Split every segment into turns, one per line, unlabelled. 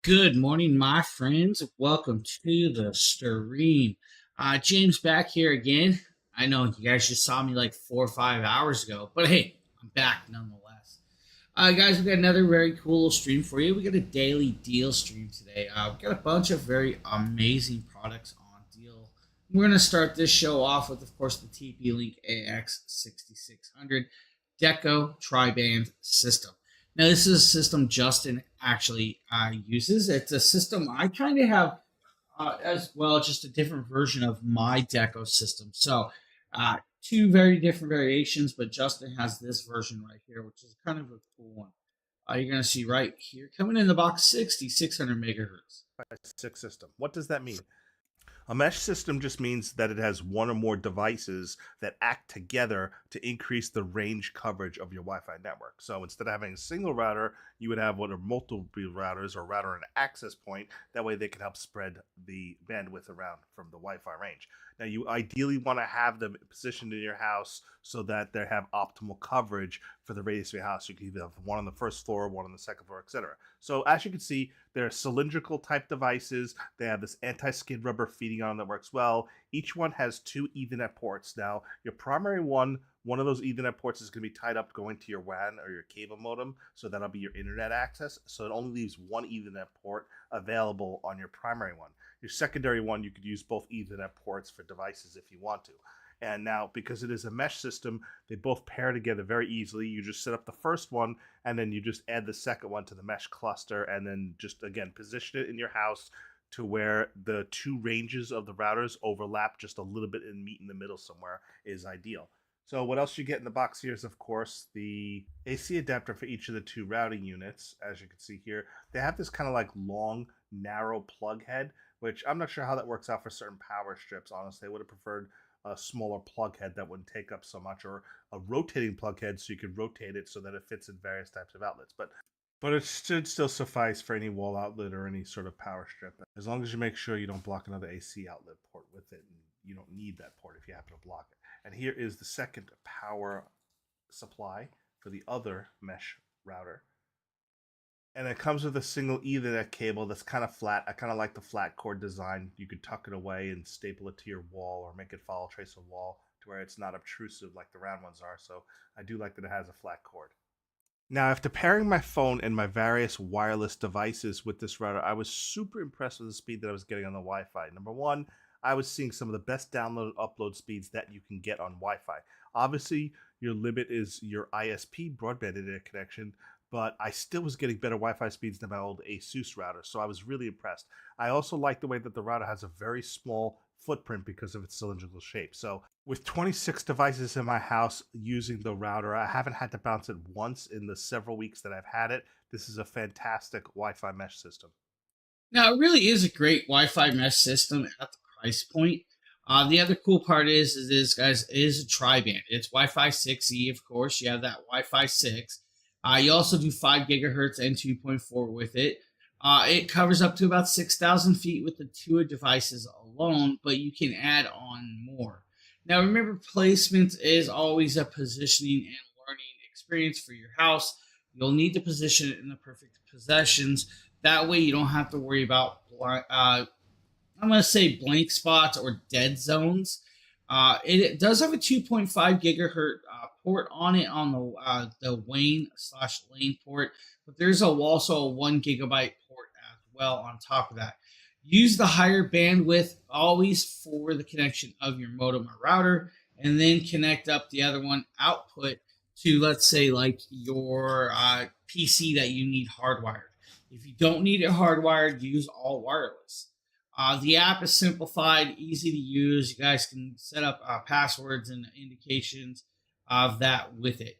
Good morning, my friends. Welcome to the stream. James back here again. I know you guys just saw me like 4 or 5 hours ago, but hey, I'm back nonetheless. Guys, we got another very cool stream for you. We got a daily deal stream today. We got a bunch of very amazing products on deal. We're going to start this show off with, of course, the TP Link AX6600 Deco Tri-Band system. Now, this is a system Justin actually uses. It's a system I kind of have as well, just a different version of my Deco system. So, two very different variations, but Justin has this version right here, which is kind of a cool one. You're going to see right here coming in the box 6,600 megahertz.
Six system. What does that mean? A mesh system just means that it has one or more devices that act together to increase the range coverage of your Wi-Fi network. So instead of having a single router, you would have one or multiple routers or router and access point. That way they can help spread the bandwidth around from the Wi-Fi range. Now you ideally want to have them positioned in your house so that they have optimal coverage for the radius of your house. You can either have one on the first floor, one on the second floor, etc. So as you can see, they're cylindrical type devices. They have this anti-skid rubber feeding on that works well. Each one has two Ethernet ports. Now, your primary one of those Ethernet ports is going to be tied up going to your WAN or your cable modem, so that'll be your internet access. So it only leaves one Ethernet port available on your primary one. Your secondary one, you could use both Ethernet ports for devices if you want to. And now, because it is a mesh system, they both pair together very easily. You just set up the first one, and then you just add the second one to the mesh cluster, and then just, again, position it in your house to where the two ranges of the routers overlap just a little bit and meet in the middle somewhere is ideal. So what else you get in the box here is, of course, the AC adapter for each of the two routing units. As you can see here, they have this kind of like long, narrow plug head, which I'm not sure how that works out for certain power strips. Honestly, I would have preferred a smaller plug head that wouldn't take up so much, or a rotating plug head so you can rotate it so that it fits in various types of outlets. But it should still suffice for any wall outlet or any sort of power strip, as long as you make sure you don't block another AC outlet port with it, and you don't need that port if you happen to block it. And here is the second power supply for the other mesh router. And it comes with a single Ethernet cable that's kind of flat. I kind of like the flat cord design. You could tuck it away and staple it to your wall or make it follow trace of wall to where it's not obtrusive like the round ones are. So I do like that it has a flat cord. Now, after pairing my phone and my various wireless devices with this router, I was super impressed with the speed that I was getting on the Wi-Fi. Number one, I was seeing some of the best download upload speeds that you can get on Wi-Fi. Obviously, your limit is your ISP broadband internet connection, but I still was getting better Wi-Fi speeds than my old ASUS router, so I was really impressed. I also like the way that the router has a very small footprint because of its cylindrical shape. So with 26 devices in my house using the router, I haven't had to bounce it once in the several weeks that I've had it. This is a fantastic Wi-Fi mesh system.
Now, it really is a great Wi-Fi mesh system at the price point. The other cool part is this, guys, is a tri-band. It's Wi-Fi 6E, of course. You have that Wi-Fi 6. You also do 5 gigahertz and 2.4 with it. It covers up to about 6,000 feet with the two devices alone, but you can add on more. Now, remember, placement is always a positioning and learning experience for your house. You'll need to position it in the perfect possessions. That way, you don't have to worry about I'm going to say blank spots or dead zones. It does have a 2.5 gigahertz port on it on the WAN slash lane port, but there's also a 1 gigabyte port as well on top of that. Use the higher bandwidth always for the connection of your modem or router, and then connect up the other one output to, let's say, like your PC that you need hardwired. If you don't need it hardwired, use all wireless. The app is simplified, easy to use. You guys can set up passwords and indications of that with it.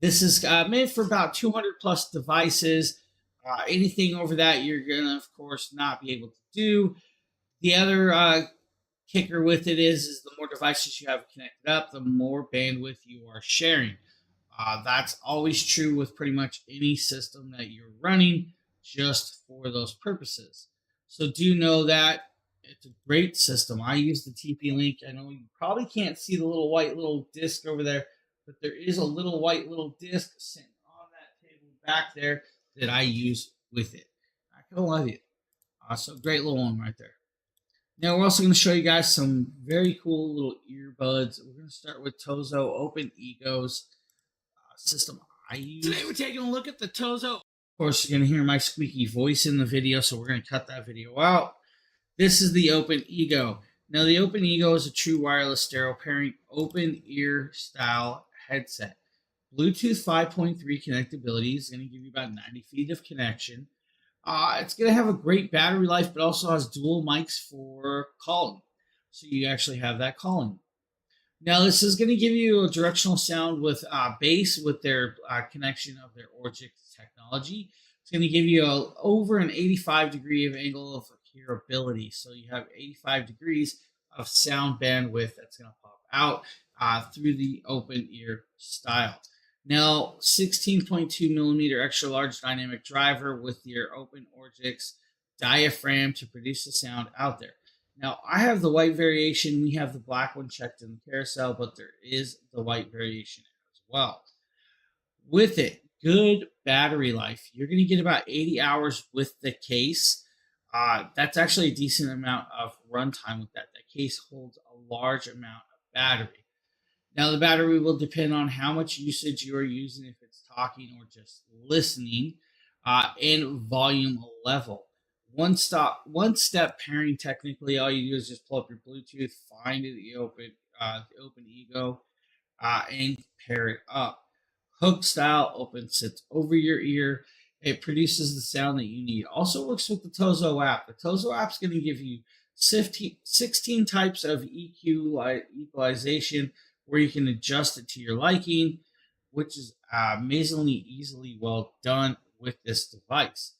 This is made for about 200 plus devices. Anything over that, you're going to, of course, not be able to do. The other kicker with it is the more devices you have connected up, the more bandwidth you are sharing. That's always true with pretty much any system that you're running, just for those purposes. So do know that it's a great system. I use the TP Link. I know you probably can't see the little white little disc over there, but there is a little white little disc sitting on that table back there that I use with it. gonna love you. So great little one right there. Now we're also going to show you guys some very cool little earbuds. We're going to start with Tozo Open Egos system I use. Today we're taking a look at the Tozo. Of course, you're going to hear my squeaky voice in the video, so we're going to cut that video out. This is the Open Ego. Now the Open Ego is a true wireless stereo pairing open ear style headset. Bluetooth 5.3 connectability is going to give you about 90 feet of connection. It's going to have a great battery life, but also has dual mics for calling. So you actually have that calling. Now, this is going to give you a directional sound with bass with their connection of their Orgix technology. It's going to give you over an 85 degree of angle of hearability. So you have 85 degrees of sound bandwidth that's going to pop out through the open ear style. Now, 16.2 millimeter extra large dynamic driver with your open Orgix diaphragm to produce the sound out there. Now, I have the white variation. We have the black one checked in the carousel, but there is the white variation as well. With it, good battery life. You're going to get about 80 hours with the case. That's actually a decent amount of runtime with that. That case holds a large amount of battery. Now, the battery will depend on how much usage you are using, if it's talking or just listening, and volume level. One step pairing, technically, all you do is just pull up your Bluetooth, find the Open Ego, and pair it up. Hook style, open sits over your ear. It produces the sound that you need. Also works with the Tozo app. The Tozo app is going to give you 16 types of EQ equalization, where you can adjust it to your liking, which is amazingly easily well done with this device.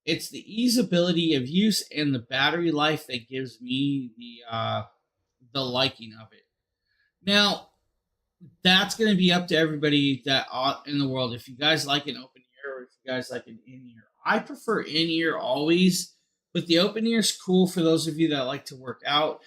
It's the easeability of use and the battery life that gives me the liking of it. Now, that's going to be up to everybody that in the world. If you guys like an open ear or if you guys like an in-ear. I prefer in-ear always, but the open ear is cool for those of you that like to work out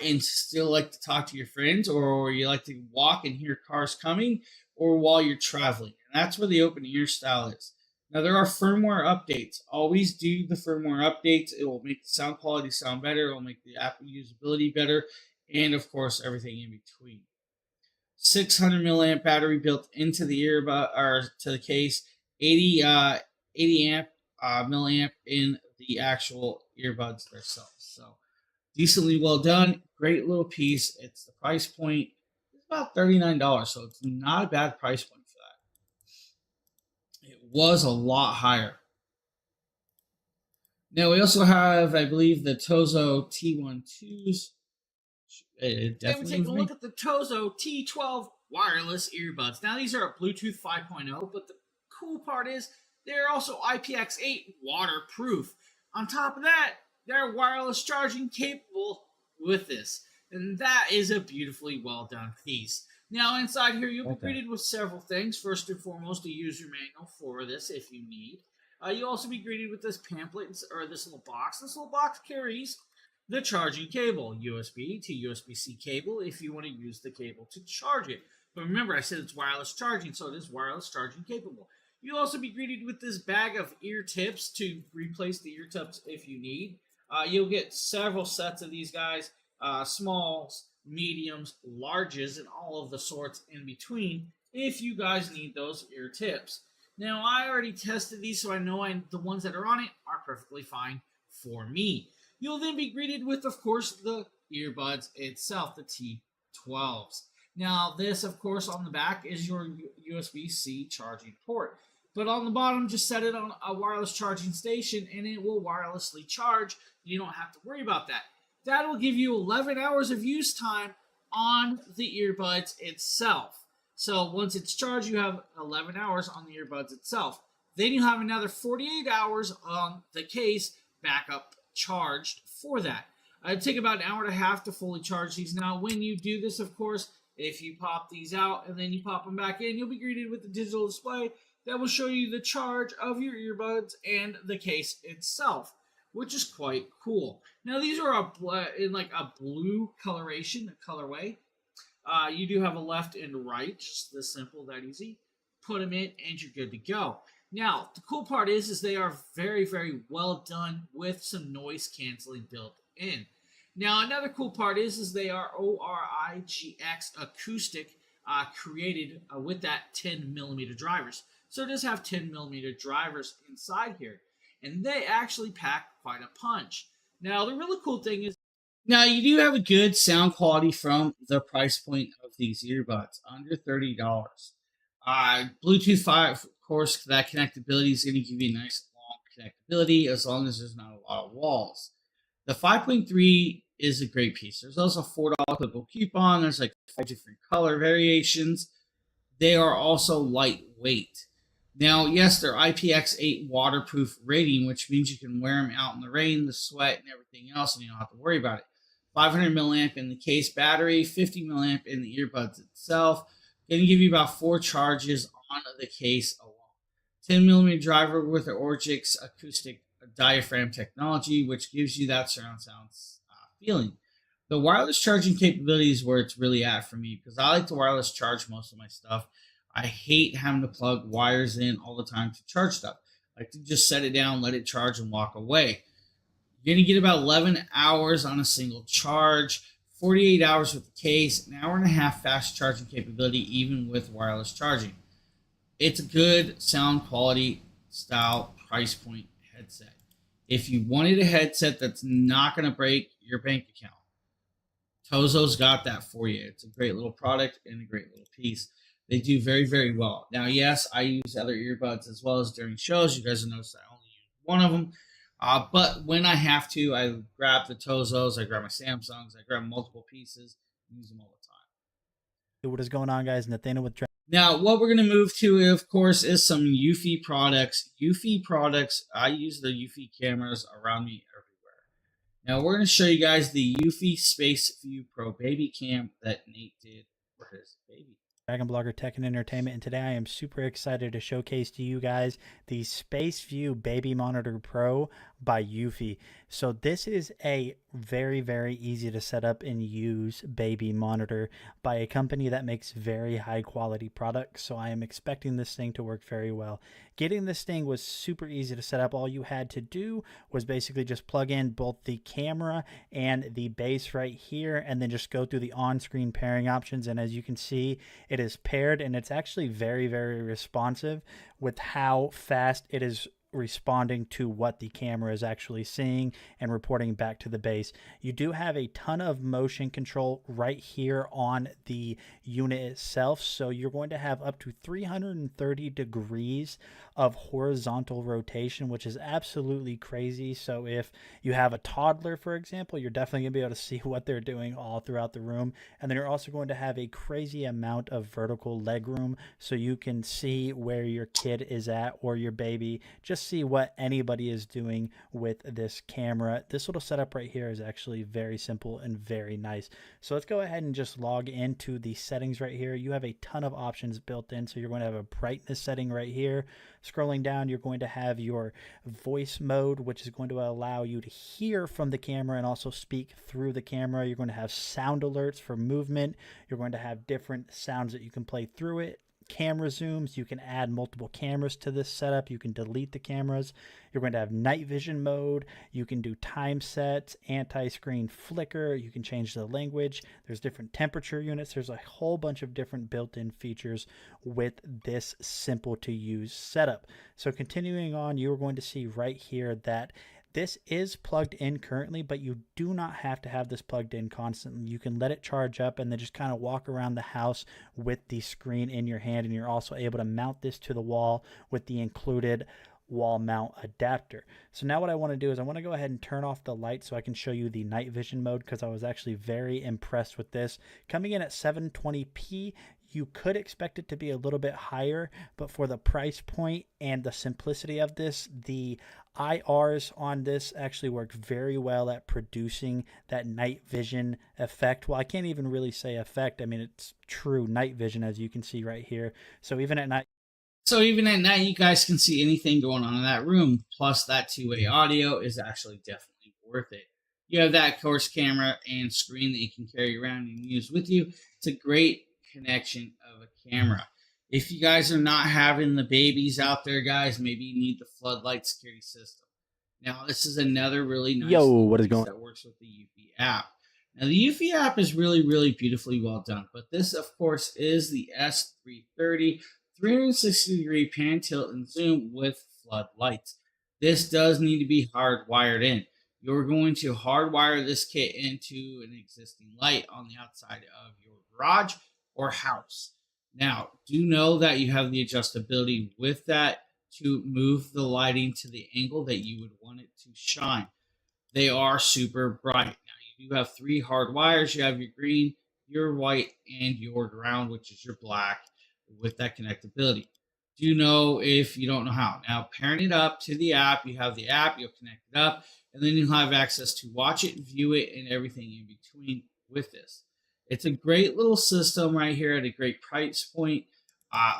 and still like to talk to your friends, or you like to walk and hear cars coming, or while you're traveling. And that's where the open ear style is. Now, there are firmware updates. Always do the firmware updates. It will make the sound quality sound better. It will make the app usability better. And, of course, everything in between. 600 milliamp battery built into the earbud, or to the case. 80 amp milliamp in the actual earbuds themselves. So, decently well done. Great little piece. It's the price point. It's about $39, so it's not a bad price point for that. It was a lot higher. Now we also have, I believe, the Tozo T12s. And we're taking a look at the Tozo T12 wireless earbuds. Now these are Bluetooth 5.0, but the cool part is they're also IPX8 waterproof. On top of that, they're wireless charging capable with this. And that is a beautifully well done piece. Now inside here, you'll be greeted with several things. First and foremost, a user manual for this if you need. You'll also be greeted with this pamphlet, or this little box. This little box carries the charging cable, USB to USB-C cable if you want to use the cable to charge it. But remember, I said it's wireless charging, so it is wireless charging capable. You'll also be greeted with this bag of ear tips to replace the ear tips if you need. You'll get several sets of these guys, smalls, mediums, larges, and all of the sorts in between if you guys need those ear tips. Now, I already tested these, so I know the ones that are on it are perfectly fine for me. You'll then be greeted with, of course, the earbuds itself, the T12s. Now, this, of course, on the back is your USB-C charging port. But on the bottom, just set it on a wireless charging station, and it will wirelessly charge. You don't have to worry about that. That will give you 11 hours of use time on the earbuds itself. So once it's charged, you have 11 hours on the earbuds itself. Then you have another 48 hours on the case backup charged for that. It'd take about an hour and a half to fully charge these. Now, when you do this, of course, if you pop these out and then you pop them back in, you'll be greeted with the digital display that will show you the charge of your earbuds and the case itself, which is quite cool. Now, these are in like a blue coloration, a colorway. You do have a left and right, just this simple, that easy. Put them in, and you're good to go. Now, the cool part is they are very, very well done with some noise canceling built in. Now, another cool part is they are ORIGX acoustic, created with that 10 millimeter drivers. So it does have 10 millimeter drivers inside here, and they actually pack quite a punch. Now, the really cool thing is, now you do have a good sound quality from the price point of these earbuds, under $30. Bluetooth 5, of course, that connectability is going to give you a nice long connectability as long as there's not a lot of walls. The 5.3 is a great piece. There's also a $4 clickable coupon. There's like 5 different color variations. They are also lightweight. Now, yes, they're IPX8 waterproof rating, which means you can wear them out in the rain, the sweat, and everything else, and you don't have to worry about it. 500 milliamp in the case battery, 50 milliamp in the earbuds itself. Going to give you about 4 charges on the case alone. 10 millimeter driver with the Origix acoustic diaphragm technology, which gives you that surround sound feeling. The wireless charging capability is where it's really at for me, because I like to wireless charge most of my stuff. I hate having to plug wires in all the time to charge stuff. I like to just set it down, let it charge, and walk away. You're going to get about 11 hours on a single charge, 48 hours with the case, an hour and a half fast charging capability, even with wireless charging. It's a good sound quality, style, price point headset. If you wanted a headset that's not going to break your bank account, Tozo's got that for you. It's a great little product and a great little piece. They do very, very well. Now, yes, I use other earbuds as well as during shows. You guys have noticed I only use one of them. But when I have to, I grab the Tozos, I grab my Samsungs, I grab multiple pieces, and use them all the time.
What is going on, guys? Nathaniel with
Now, what we're going to move to, of course, is some Eufy products. Eufy products, I use the Eufy cameras around me everywhere. Now, we're going to show you guys the Eufy Space View Pro Baby Cam that Nate did for his baby.
Dragon Blogger Tech and Entertainment, and today I am super excited to showcase to you guys the Space View Baby Monitor Pro by Eufy. So this is a very, very easy to set up and use baby monitor by a company that makes very high quality products. So I am expecting this thing to work very well. Getting this thing was super easy to set up. All you had to do was basically just plug in both the camera and the base right here, and then just go through the on-screen pairing options. And as you can see, it is paired, and it's actually very, very responsive with how fast it is responding to what the camera is actually seeing and reporting back to the base. You do have a ton of motion control right here on the unit itself, so you're going to have up to 330 degrees of horizontal rotation, which is absolutely crazy. So if you have a toddler, for example, you're definitely going to be able to see what they're doing all throughout the room. And then you're also going to have a crazy amount of vertical leg room, so you can see where your kid is at or your baby. Just see what anybody is doing with this camera. This little setup right here is actually very simple and very nice. So let's go ahead and just log into the settings right here. You have a ton of options built in. So you're going to have a brightness setting right here. Scrolling down, you're going to have your voice mode, which is going to allow you to hear from the camera and also speak through the camera. You're going to have sound alerts for movement. You're going to have different sounds that you can play through it. Camera zooms, you can add multiple cameras to this setup. You can delete the cameras. You're going to have night vision mode. You can do time sets, anti-screen flicker. You can change the language. There's different temperature units. There's a whole bunch of different built-in features with this simple to use setup. So continuing on, you're going to see right here that this is plugged in currently, but you do not have to have this plugged in constantly. You can let it charge up and then just kind of walk around the house with the screen in your hand, and you're also able to mount this to the wall with the included wall mount adapter. So now what I want to do is I want to go ahead and turn off the light so I can show you the night vision mode, because I was actually very impressed with this. Coming in at 720p, you could expect it to be a little bit higher, but for the price point and the simplicity of this, the IRs on this actually work very well at producing that night vision effect. Well, I can't even really say effect. I mean, it's true night vision, as you can see right here. So even at night,
you guys can see anything going on in that room. Plus, that two-way audio is actually definitely worth it. You have that, of course, camera and screen that you can carry around and use with you. It's a great connection of a camera. If you guys are not having the babies out there, guys, maybe you need the floodlight security system. Now, this is another really nice
Yo,
little
what is
piece
going
that works with the Eufy app. Now, the Eufy app is really, really beautifully well done, but this, of course, is the S330 360-degree pan, tilt, and zoom with floodlights. This does need to be hardwired in. You're going to hardwire this kit into an existing light on the outside of your garage or house. Now, do know that you have the adjustability with that to move the lighting to the angle that you would want it to shine. They are super bright. Now, you do have 3 hard wires. You have your green, your white, and your ground, which is your black, with that connectability. Do know if you don't know how. Now, pairing it up to the app, you have the app, you'll connect it up, and then you'll have access to watch it, view it, and everything in between with this. It's a great little system right here at a great price point.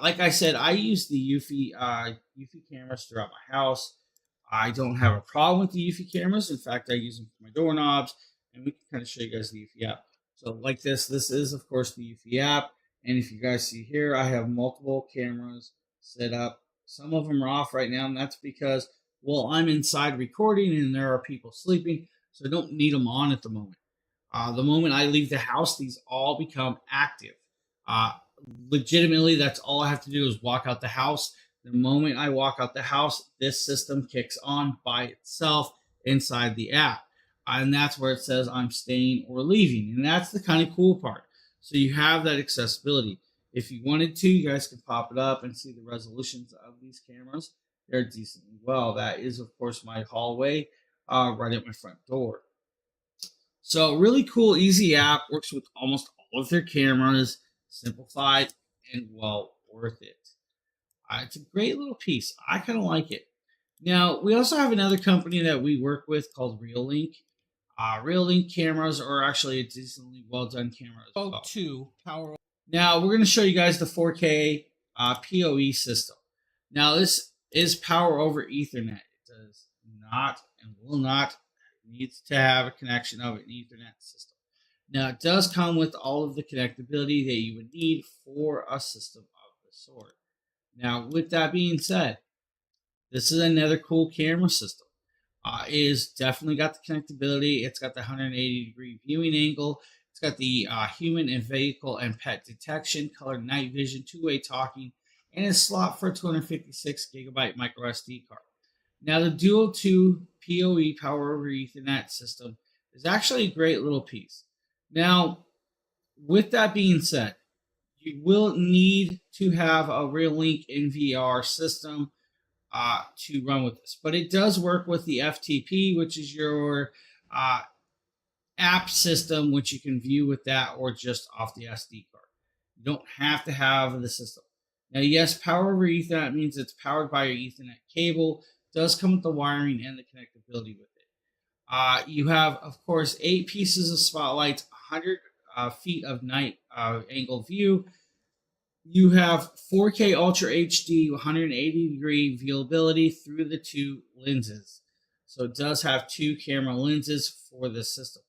Like I said, I use the Eufy cameras throughout my house. I don't have a problem with the Eufy cameras. In fact, I use them for my doorknobs, and we can kind of show you guys the Eufy app. So like this is, of course, the Eufy app. And if you guys see here, I have multiple cameras set up. Some of them are off right now, and that's because, well, I'm inside recording and there are people sleeping, so I don't need them on at the moment. The moment I leave the house, these all become active. Legitimately, that's all I have to do is walk out the house. The moment I walk out the house, this system kicks on by itself inside the app. And that's where it says I'm staying or leaving. And that's the kind of cool part. So you have that accessibility. If you wanted to, you guys could pop it up and see the resolutions of these cameras. They're decently well. That is, of course, my hallway right at my front door. So really cool, easy app. Works with almost all of their cameras. Simplified and well worth it. It's a great little piece. I kind of like it. Now, we also have another company that we work with called Reolink. Reolink cameras are actually a decently well done camera as well.
Power.
Now, we're going to show you guys the 4K PoE system. Now, this is power over Ethernet. It does not and will not needs to have a connection of an Ethernet system. Now, it does come with all of the connectability that you would need for a system of the sort. Now, with that being said, this is another cool camera system. It is definitely got the connectability. It's got the 180-degree viewing angle. It's got the human and vehicle and pet detection, color night vision, two-way talking, and a slot for a 256 gigabyte micro SD card. Now, the Dual 2 PoE power over Ethernet system is actually a great little piece. Now, with that being said, you will need to have a Reolink NVR system to run with this. But it does work with the FTP, which is your app system, which you can view with that or just off the SD card. You don't have to have the system. Now, yes, power over Ethernet means it's powered by your Ethernet cable. It does come with the wiring and the connectability with it. You have, of course, 8 pieces of spotlights, 100 feet of night angle view. You have 4K Ultra HD, 180-degree viewability through the 2 lenses. So it does have 2 camera lenses for this system.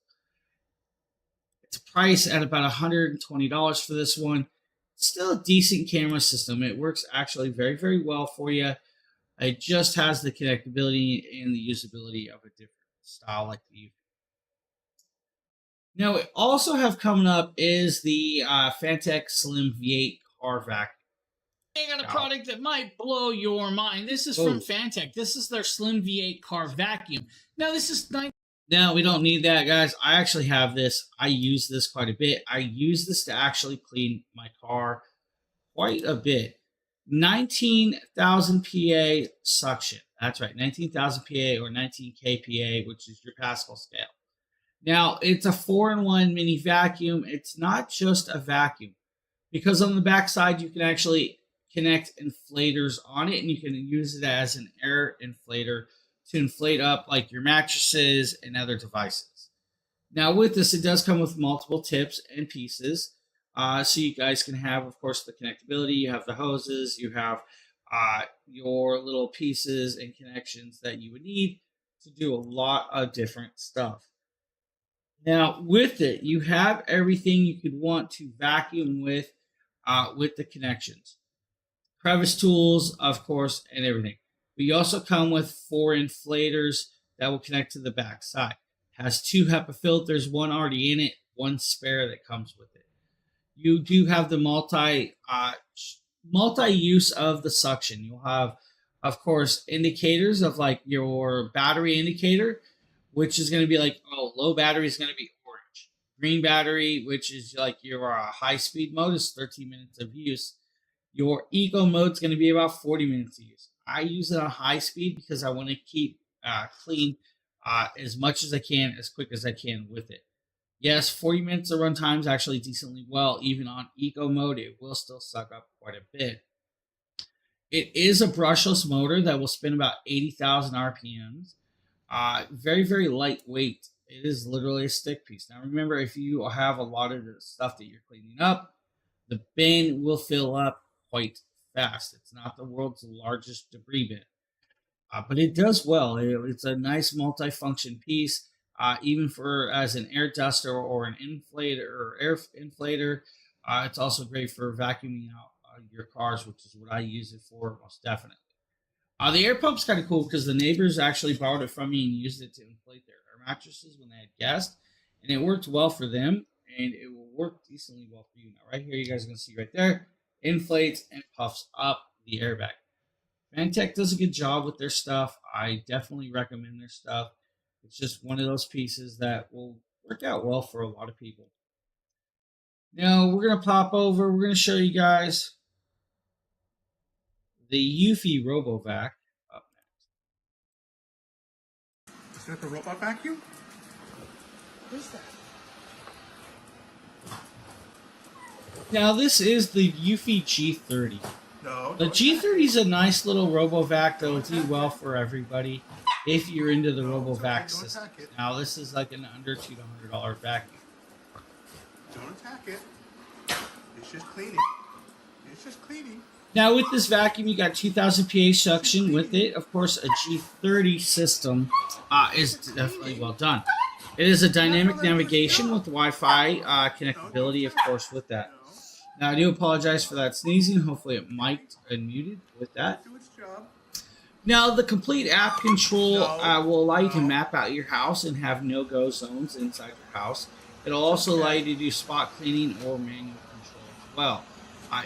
It's priced at about $120 for this one. Still a decent camera system. It works actually very, very well for you. It just has the connectability and the usability of a different style like the Eufy. Now, we also have coming up is the Phanteks Slim V8 car vacuum.
They got a product that might blow your mind. This is from Phanteks. This is their Slim V8 car vacuum. Now, this is nice.
No, we don't need that, guys. I actually have this. I use this quite a bit. I use this to actually clean my car quite a bit. 19,000 PA suction. That's right, 19,000 PA or 19 kPa, which is your Pascal scale. Now, it's a 4-in-1 mini vacuum. It's not just a vacuum, because on the back side, you can actually connect inflators on it, and you can use it as an air inflator to inflate up like your mattresses and other devices. Now, with this, it does come with multiple tips and pieces. So you guys can have, of course, the connectability. You have the hoses. You have your little pieces and connections that you would need to do a lot of different stuff. Now, with it, you have everything you could want to vacuum with the connections. crevice tools, of course, and everything. We also come with 4 inflators that will connect to the back side. Has 2 HEPA filters, one already in it, one spare that comes with it. You do have the multi-use of the suction. You'll have, of course, indicators of like your battery indicator, which is going to be like, oh, low battery is going to be orange. Green battery, which is like your high-speed mode, is 13 minutes of use. Your eco mode is going to be about 40 minutes of use. I use it on high speed because I want to keep clean as much as I can, as quick as I can with it. Yes, 40 minutes of runtime is actually decently well. Even on eco mode, it will still suck up quite a bit. It is a brushless motor that will spin about 80,000 RPMs. Very, very lightweight. It is literally a stick piece. Now remember, if you have a lot of the stuff that you're cleaning up, the bin will fill up quite fast. It's not the world's largest debris bin, but it does well. It's a nice multi-function piece, even for as an air duster or an inflator or air inflator. It's also great for vacuuming out your cars, which is what I use it for most definitely. The air pump's kind of cool because the neighbors actually borrowed it from me and used it to inflate their air mattresses when they had guests, and it worked well for them, and it will work decently well for you. Now, right here, you guys are going to see right there, inflates and puffs up the airbag. Fantech does a good job with their stuff. I definitely recommend their stuff. It's just one of those pieces that will work out well for a lot of people. Now, we're going to pop over. We're going to show you guys the Eufy RoboVac up next.
Is that the robot vacuum?
What is that?
Now, this is the Eufy G30.
No.
The G30 is a nice little RoboVac that will do well for everybody if you're into the RoboVac system. Now, this is like an under $200 vacuum.
Don't attack it. It's just cleaning. It's just cleaning.
Now, with this vacuum, you got 2,000 PA suction with it. Of course, a G30 system is definitely well done. It is a dynamic navigation with Wi-Fi connectability, of course, with that. Now, I do apologize for that sneezing. Hopefully, it mic'd and muted with that.
Do its job.
Now, the complete app control will allow you to map out your house and have no-go zones inside your house. It'll also allow you to do spot cleaning or manual control as well.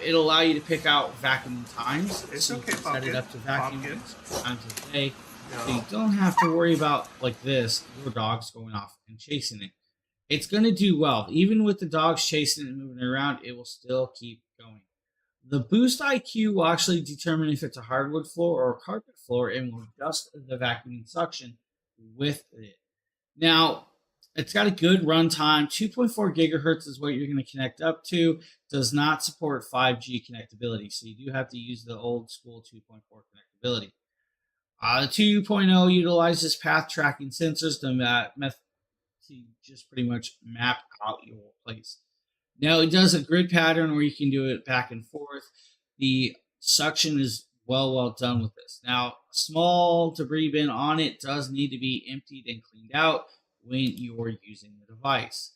It'll allow you to pick out vacuum times.
It's
so you
okay,
can set it up to vacuum
Pumpkin.
times of the day. So you don't have to worry about, like this, your dog's going off and chasing it. It's going to do well. Even with the dogs chasing it and moving around, it will still keep going. The Boost IQ will actually determine if it's a hardwood floor or a carpet floor and will adjust the vacuuming suction with it. Now, it's got a good runtime. 2.4 gigahertz is what you're going to connect up to. Does not support 5G connectability, so you do have to use the old school 2.4 connectability. The 2.0 utilizes path tracking sensors to just pretty much map out your place. Now, it does a grid pattern where you can do it back and forth. The suction is well done with this. Now, a small debris bin on it does need to be emptied and cleaned out when you're using the device.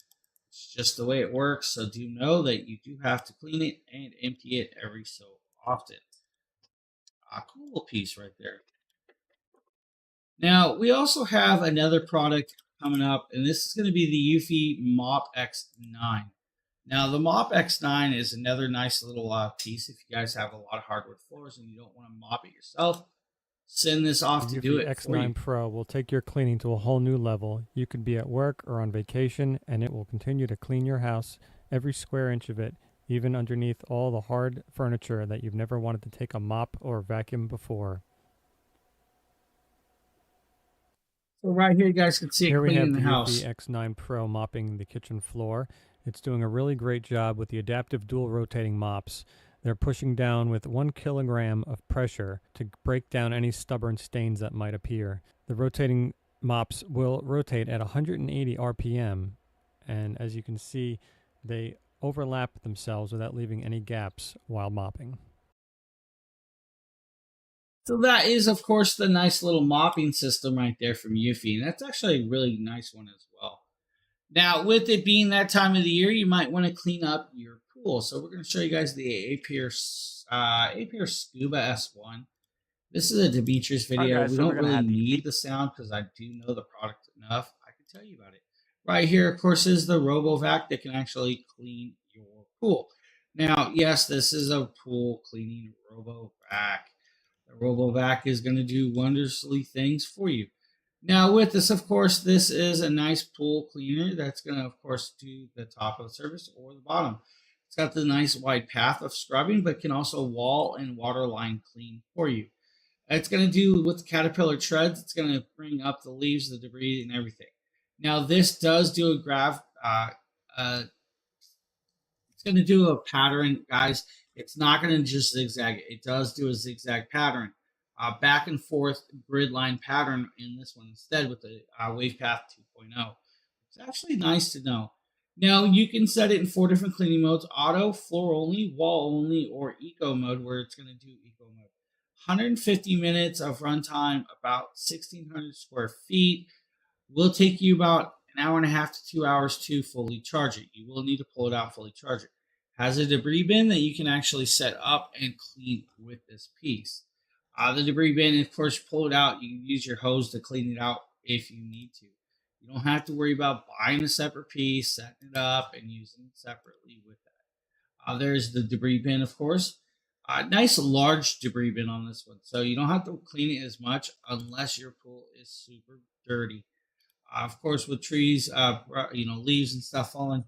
It's just the way it works, so do know that you do have to clean it and empty it every so often. A cool piece right there. Now, we also have another product coming up, and this is going to be the Eufy Mop X9. Now, the Mop X9 is another nice little piece if you guys have a lot of hardwood floors and you don't want to mop it yourself. Send this off to do it
Eufy
for you.
X9 Pro will take your cleaning to a whole new level. You could be at work or on vacation, and it will continue to clean your house, every square inch of it, even underneath all the hard furniture that you've never wanted to take a mop or vacuum before.
So right here, you guys can see it
Here we have
cleaning
the
the house.
Eufy X9 Pro mopping the kitchen floor. It's doing a really great job with the adaptive dual rotating mops. They're pushing down with 1 kilogram of pressure to break down any stubborn stains that might appear. The rotating mops will rotate at 180 RPM, and as you can see, they overlap themselves without leaving any gaps while mopping.
So that is, of course, the nice little mopping system right there from Eufy, and that's actually a really nice one as well. Now, with it being that time of the year, you might want to clean up your pool. cool. So we're going to show you guys the Apier Scuba S1. This is a Demetrius video.
Alright, guys,
We
so
don't
we're gonna
really
have the
need the sound because I do know the product enough. I can tell you about it. Right here, of course, is the RoboVac that can actually clean your pool. Now, yes, this is a pool cleaning RoboVac. The RoboVac is going to do wondrously things for you. Now, with this, of course, this is a nice pool cleaner that's going to, of course, do the top of the surface or the bottom. It's got the nice wide path of scrubbing, but can also wall and water line clean for you. It's going to do with the Caterpillar treads. It's going to bring up the leaves, the debris, and everything. Now, this does do a it's going to do a pattern, guys. It's not going to just zigzag. It does do a zigzag pattern, back and forth grid line pattern in this one instead with the WavePath 2.0. It's actually nice to know. Now, you can set it in 4 different cleaning modes: auto, floor only, wall only, or eco mode, where it's going to do eco mode. 150 minutes of runtime, about 1,600 square feet. Will take you about an hour and a half to 2 hours to fully charge it. You will need to pull it out, fully charge it. Has a debris bin that you can actually set up and clean with this piece. The debris bin, of course, pull it out. You can use your hose to clean it out if you need to. You don't have to worry about buying a separate piece, setting it up, and using it separately with that. There's the debris bin, of course. Nice large debris bin on this one, so you don't have to clean it as much unless your pool is super dirty. Of course, with trees, leaves and stuff falling,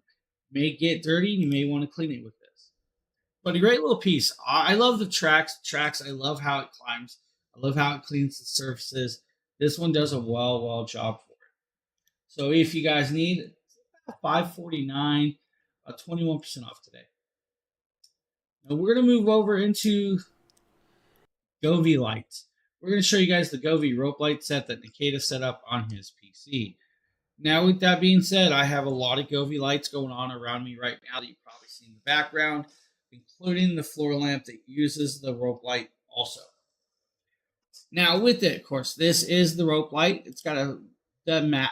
may get dirty. You may want to clean it with this. But a great little piece. I love the tracks. I love how it climbs. I love how it cleans the surfaces. This one does a well job for it. So if you guys need $549, 21% off today. Now we're going to move over into Govee lights. We're going to show you guys the Govee rope light set that Nikita set up on his PC. Now, with that being said, I have a lot of Govee lights going on around me right now that you've probably seen in the background, including the floor lamp that uses the rope light also. Now, with it, of course, this is the rope light. It's got the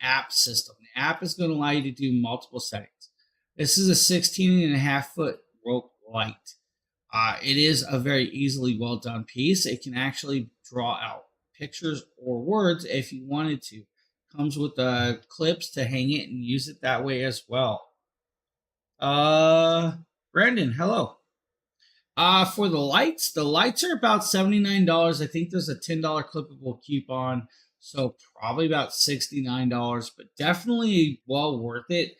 app system. The app is going to allow you to do multiple settings. This is a 16.5-foot rope light. It is a very easily well done piece. It can actually draw out pictures or words if you wanted to. Comes with the clips to hang it and use it that way as well. Brandon, hello. For the lights are about $79. I think there's a $10 clippable coupon, so probably about $69, but definitely well worth it.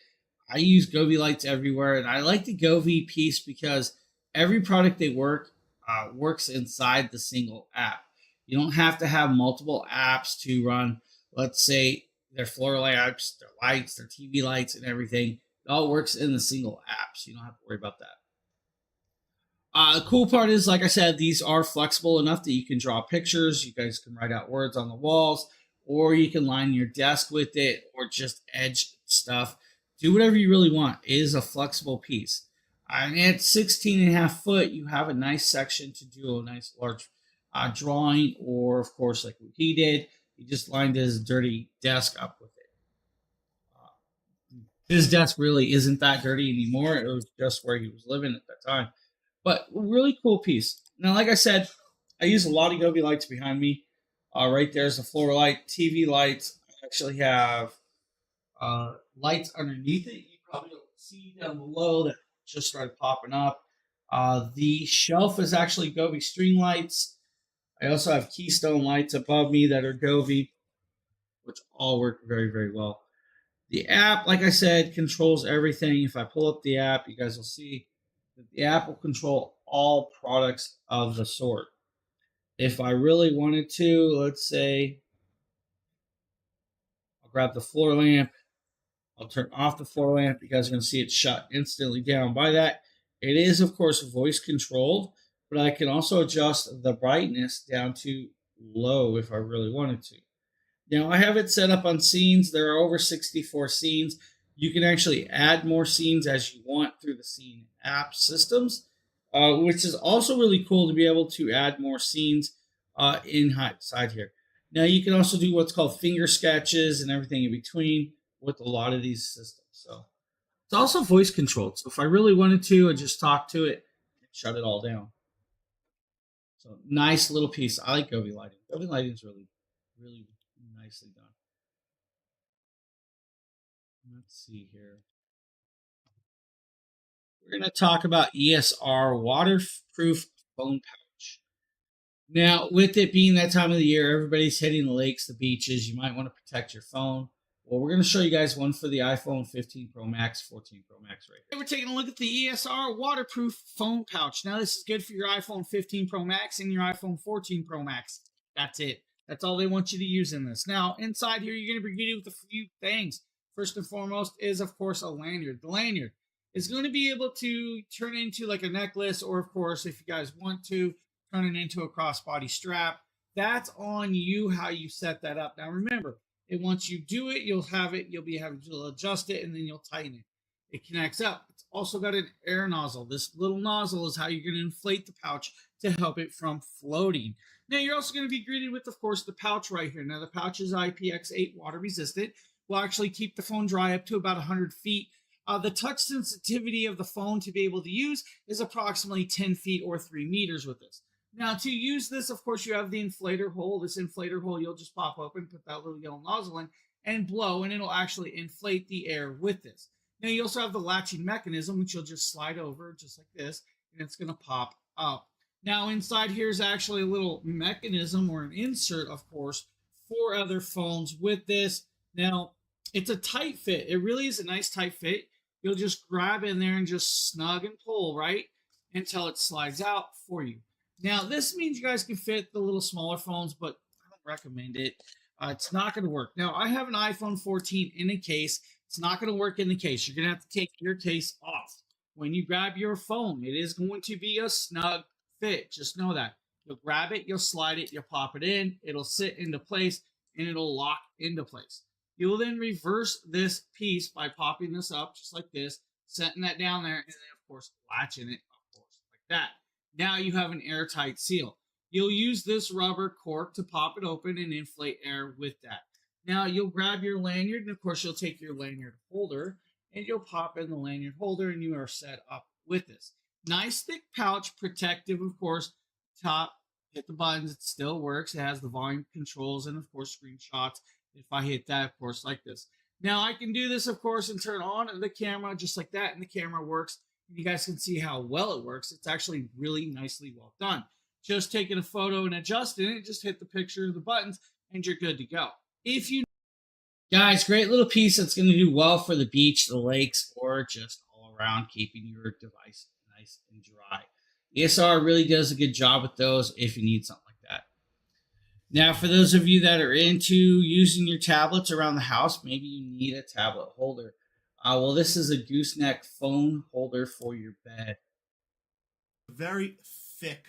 I use Govee lights everywhere, and I like the Govee piece because every product they works inside the single app. You don't have to have multiple apps to run, let's say, their floor lamps, their lights, their TV lights, and everything. It all works in the single app, so you don't have to worry about that. The cool part is, like I said, these are flexible enough that you can draw pictures. You guys can write out words on the walls, or you can line your desk with it, or just edge stuff. Do whatever you really want. It is a flexible piece. And at 16.5 foot, you have a nice section to do a nice large drawing, or of course, like what he did, he just lined his dirty desk up with it. His desk really isn't that dirty anymore. It was just where he was living at that time. But a really cool piece. Now, like I said, I use a lot of Govee lights behind me. Right there's the floor light, TV lights. I actually have lights underneath it. You probably don't see down below that just started popping up. The shelf is actually Govee string lights. I also have Keystone lights above me that are Govee, which all work very, very well. The app, like I said, controls everything. If I pull up the app, you guys will see that the app will control all products of the sort. If I really wanted to, let's say, I'll grab the floor lamp. I'll turn off the floor lamp. You guys are going to see it shut instantly down by that. It is, of course, voice controlled, but I can also adjust the brightness down to low if I really wanted to. Now, I have it set up on scenes. There are over 64 scenes. You can actually add more scenes as you want through the scene app systems, which is also really cool to be able to add more scenes inside here. Now, you can also do what's called finger sketches and everything in between with a lot of these systems. So It's also voice controlled. So if I really wanted to, I just talk to it and shut it all down. So nice little piece. I like Govee lighting. Govee lighting is really, really nicely done. Let's see here. We're going to talk about ESR waterproof phone pouch. Now, with it being that time of the year, everybody's hitting the lakes, the beaches. You might want to protect your phone. Well, we're going to show you guys one for the iPhone 15 Pro Max, 14 Pro Max right here.
We're taking a look at the ESR waterproof phone pouch. Now, this is good for your iPhone 15 Pro Max and your iPhone 14 Pro Max. That's it. That's all they want you to use in this. Now, inside here, you're going to be greeted with a few things. First and foremost is, of course, a lanyard. The lanyard is going to be able to turn into like a necklace, or, of course, if you guys want to, turn it into a crossbody strap. That's on you how you set that up. Now, remember, and once you do it, you'll be having to adjust it, and then you'll tighten it. It connects up. It's also got an air nozzle. This little nozzle is how you're going to inflate the pouch to help it from floating. Now, you're also going to be greeted with, of course, the pouch right here. Now, the pouch is IPX8 water resistant. Will actually keep the phone dry up to about 100 feet. The touch sensitivity of the phone to be able to use is approximately 10 feet or 3 meters with this. Now, to use this, of course, you have the inflator hole. This inflator hole, you'll just pop open, put that little yellow nozzle in, and blow, and it'll actually inflate the air with this. Now, you also have the latching mechanism, which you'll just slide over just like this, and it's going to pop up. Now, inside here is actually a little mechanism or an insert, of course, for other phones with this. Now, it's a tight fit. It really is a nice tight fit. You'll just grab in there and just snug and pull, right, until it slides out for you. Now, this means you guys can fit the little smaller phones, but I don't recommend it. It's not going to work. Now, I have an iPhone 14 in a case. It's not going to work in the case. You're going to have to take your case off. When you grab your phone, it is going to be a snug fit. Just know that. You'll grab it, you'll slide it, you'll pop it in, it'll sit into place, and it'll lock into place. You will then reverse this piece by popping this up just like this, setting that down there, and then, of course, latching it, of course, like that. Now you have an airtight seal. You'll use this rubber cork to pop it open and inflate air with that. Now you'll grab your lanyard, and of course you'll take your lanyard holder, and you'll pop in the lanyard holder, and you are set up with this. Nice thick pouch, protective, of course. Top, hit the buttons, it still works. It has the volume controls and, of course, screenshots. If I hit that, of course, like this. Now I can do this, of course, and turn on the camera just like that, and the camera works. You guys can see how well it works. It's actually really nicely well done. Just taking a photo and adjusting it, just hit the picture of the buttons, and you're good to go. If you
guys, great little piece that's going to do well for the beach, the lakes, or just all around keeping your device nice and dry. ESR really does a good job with those if you need something like that. Now, for those of you that are into using your tablets around the house, maybe you need a tablet holder. Well, this is a gooseneck phone holder for your bed.
Very thick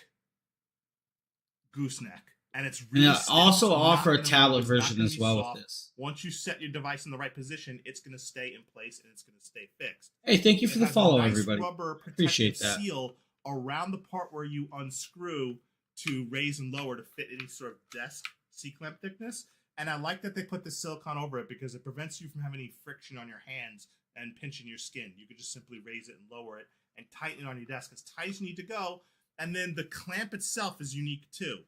gooseneck, and it's really
and also offer a
gonna
tablet
move. It's not
version
gonna
as
be
well
soft.
with this.
Once you set your device in the right position, it's going to stay in place and it's going to stay fixed.
Hey, thank you for
It
the
has a
follow,
nice
everybody.
Rubber protective
Appreciate that.
seal around the part where you unscrew to raise and lower to fit any sort of desk C-clamp thickness. And I like that they put the silicone over it because it prevents you from having any friction on your hands and pinching your skin. You can just simply raise it and lower it and tighten it on your desk as tight as you need to go. And then the clamp itself is unique too.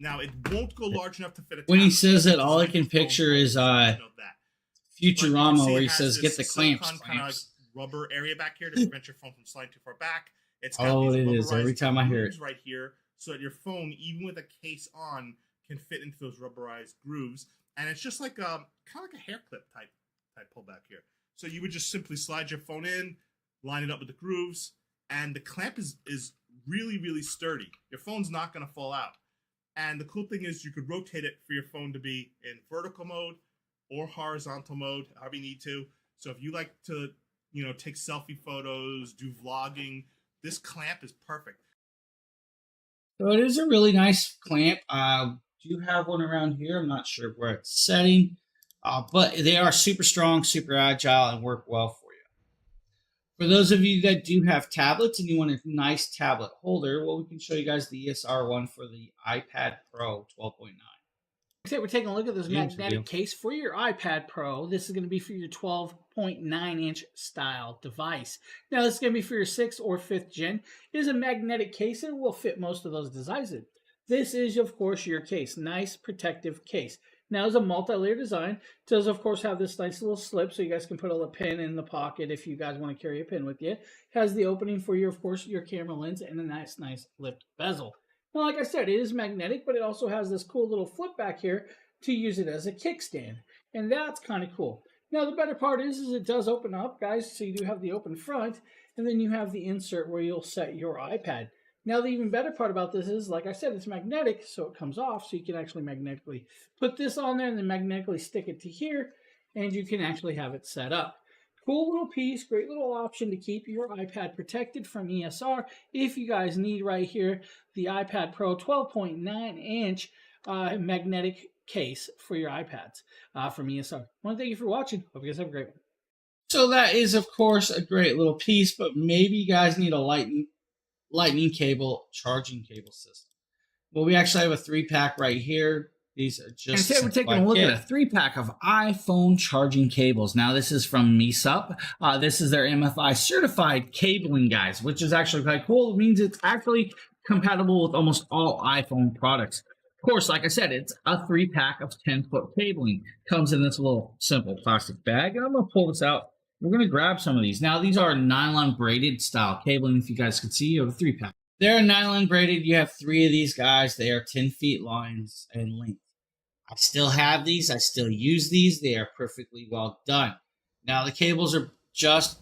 Now, it won't go large enough to fit a
When he
tablet.
says that, all I
It's
can
like a phone
picture
holder,
is
so just know that. But you can
Futurama,
see
where
it
he
has
says,
this
"Get the clamps."
silicone kind of
clamps.
rubber area back here to prevent your phone from sliding too far back. It's got
Oh,
these
it is. Every
rubberized
time I hear
grooves
it.
right here, so that your phone, even with a case on, can fit into those rubberized grooves. And it's just like kind of like a hair clip type pullback here. So you would just simply slide your phone in, line it up with the grooves, and the clamp is really, really sturdy. Your phone's not going to fall out. And the cool thing is you could rotate it for your phone to be in vertical mode or horizontal mode, however you need to. So if you like to, take selfie photos, do vlogging, this clamp is perfect.
So it is a really nice clamp. Do you have one around here? I'm not sure where it's setting, but they are super strong, super agile, and work well for you. For those of you that do have tablets and you want a nice tablet holder, well, we can show you guys the ESR one for the iPad Pro 12.9.
Say we're taking a look at this
Games
magnetic
review.
case for your iPad Pro. This is going to be for your 12.9-inch style device. Now, this is going to be for your 6th or 5th gen. It is a magnetic case and will fit most of those devices. This is, of course, your case. Nice protective case. Now, it's a multi-layer design. It does, of course, have this nice little slip so you guys can put a pen in the pocket if you guys want to carry a pen with you. It has the opening for your, of course, your camera lens and a nice lipped bezel. Now, like I said, it is magnetic, but it also has this cool little flip back here to use it as a kickstand. And that's kind of cool. Now, the better part is it does open up, guys. So you do have the open front, and then you have the insert where you'll set your iPad. Now, the even better part about this is, like I said, it's magnetic, so it comes off, so you can actually magnetically put this on there and then magnetically stick it to here, and you can actually have it set up. Cool little piece, great little option to keep your iPad protected from ESR. If you guys need right here, the iPad Pro 12.9-inch magnetic case for your iPads from ESR. I want to thank you for watching. Hope you guys have a great one.
So that is, of course, a great little piece, but maybe you guys need a lightning cable charging cable system. Well, we actually have a 3-pack right here. These are just.
And today we're taking a look at a 3-pack of iPhone charging cables. Now, this is from MeSup. This is their MFI certified cabling, guys, which is actually quite cool. It means it's actually compatible with almost all iPhone products. Of course, like I said, it's a 3-pack of 10-foot cabling. Comes in this little simple plastic bag, and I'm going to pull this out. We're going to grab some of these. Now, these are nylon braided style cabling. If you guys can see, you have a 3-pack. They're nylon braided. You have 3 of these guys. They are 10 feet lines and length. I still have these. I still use these. They are perfectly well done. Now, the cables are just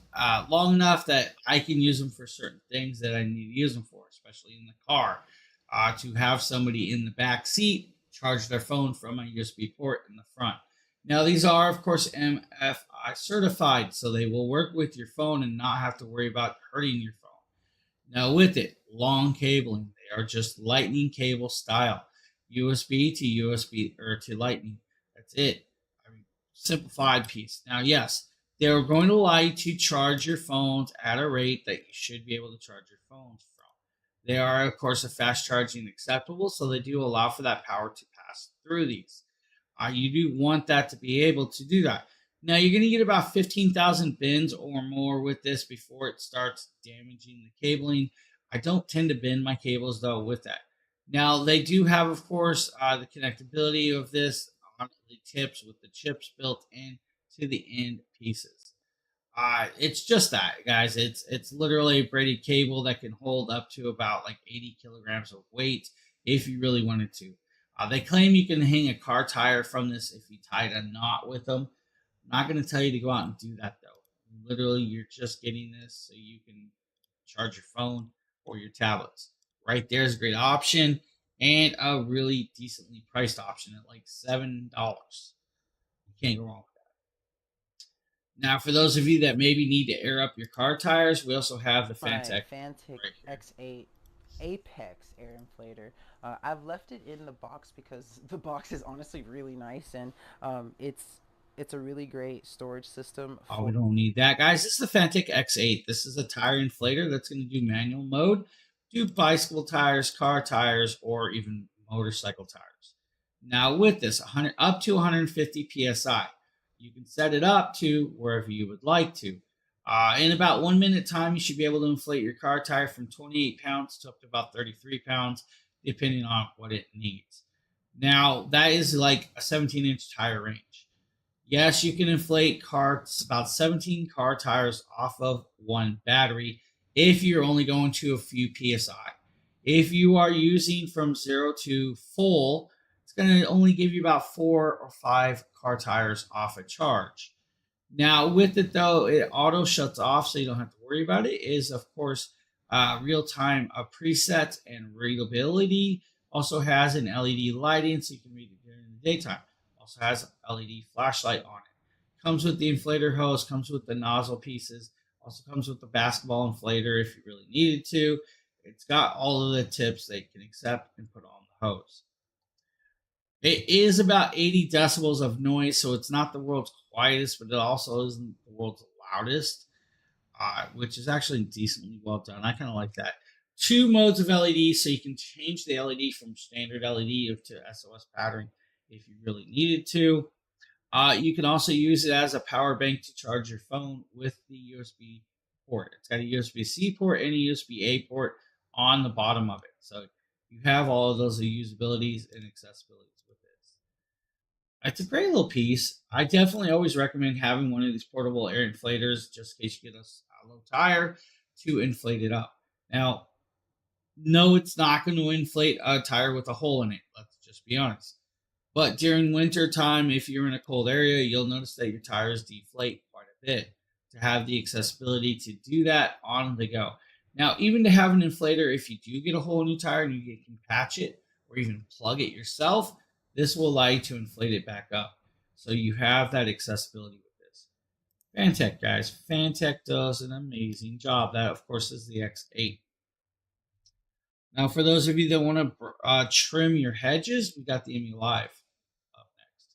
long enough that I can use them for certain things that I need to use them for, especially in the car. To have somebody in the back seat charge their phone from a USB port in the front. Now, these are, of course, MFI certified, so they will work with your phone and not have to worry about hurting your phone. Now, with it, long cabling. They are just lightning cable style. USB to USB or to lightning. That's it. I mean, simplified piece. Now, yes, they're going to allow you to charge your phones at a rate that you should be able to charge your phones from. They are, of course, a fast charging acceptable, so they do allow for that power to pass through these. You do want that to be able to do that. Now, you're going to get about 15,000 bends or more with this before it starts damaging the cabling. I don't tend to bend my cables, though, with that. Now, they do have, of course, the connectability of this on the tips with the chips built into the end pieces. It's just that, guys. It's literally a braided cable that can hold up to about like 80 kilograms of weight if you really wanted to. They claim you can hang a car tire from this if you tied a knot with them. I'm not going to tell you to go out and do that, though. Literally, you're just getting this so you can charge your phone or your tablets. Right there is a great option and a really decently priced option at like $7. You can't go wrong with that. Now, for those of you that maybe need to air up your car tires, we also have the Fantic
X8 Apex air inflator. I've left it in the box because the box is honestly really nice, and it's a really great storage system.
We don't need that, guys. This is the Fantic X8. This is a tire inflator that's going to do manual mode. Do bicycle tires, car tires, or even motorcycle tires. Now with this, up to 150 PSI. You can set it up to wherever you would like to. In about 1 minute time, you should be able to inflate your car tire from 28 pounds to up to about 33 pounds, depending on what it needs. Now, that is like a 17-inch tire range. Yes, you can inflate about 17 car tires off of one battery, if you're only going to a few PSI. If you are using from 0 to full, it's going to only give you about 4 or 5 car tires off a charge. Now, with it, though, it auto shuts off, so you don't have to worry about it. It is, of course, real-time presets and readability. Also has an LED lighting, so you can read it during the daytime. Also has an LED flashlight on it. Comes with the inflator hose, comes with the nozzle pieces. Also comes with the basketball inflator if you really needed to. It's got all of the tips that you can accept and put on the hose. It is about 80 decibels of noise, so it's not the world's quietest, but it also isn't the world's loudest, which is actually decently well done. I kind of like that. 2 modes of LED, so you can change the LED from standard LED to SOS pattern if you really needed to. You can also use it as a power bank to charge your phone with the USB port. It's got a USB-C port and a USB-A port on the bottom of it. So you have all of those usabilities and accessibilities with this. It's a great little piece. I definitely always recommend having one of these portable air inflators just in case you get a low tire to inflate it up. Now, no, it's not going to inflate a tire with a hole in it. Let's just be honest. But during winter time, if you're in a cold area, you'll notice that your tires deflate quite a bit. To have the accessibility to do that on the go. Now, even to have an inflator, if you do get a hole in your tire and you can patch it or even plug it yourself, this will allow you to inflate it back up. So you have that accessibility with this. Fantech, guys. Fantech does an amazing job. That, of course, is the X8. Now, for those of you that want to trim your hedges, we got the Emmy Live up next.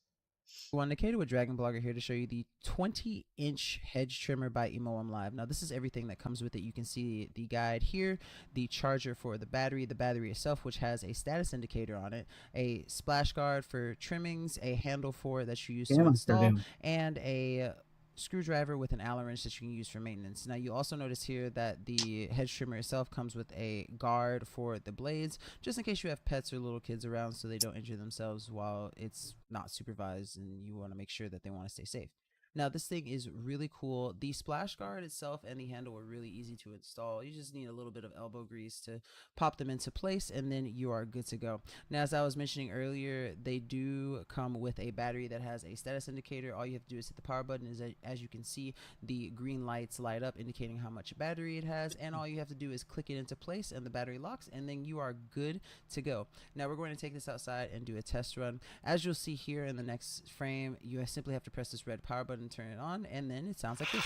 Well, Nikita with Dragon Blogger here to show you the 20-inch hedge trimmer by EmoM Live. Now, this is everything that comes with it. You can see the guide here, the charger for the battery itself, which has a status indicator on it, a splash guard for trimmings, a handle for it that you use to install, and a screwdriver with an Allen wrench that you can use for maintenance. Now, you also notice here that the hedge trimmer itself comes with a guard for the blades, just in case you have pets or little kids around so they don't injure themselves while it's not supervised and you want to make sure that they want to stay safe. Now, this thing is really cool. The splash guard itself and the handle are really easy to install. You just need a little bit of elbow grease to pop them into place, and then you are good to go. Now, as I was mentioning earlier, they do come with a battery that has a status indicator. All you have to do is hit the power button. As you can see, the green lights light up indicating how much battery it has, and all you have to do is click it into place and the battery locks, and then you are good to go. Now, we're going to take this outside and do a test run. As you'll see here in the next frame, you simply have to press this red power button and turn it on, and then it sounds like this.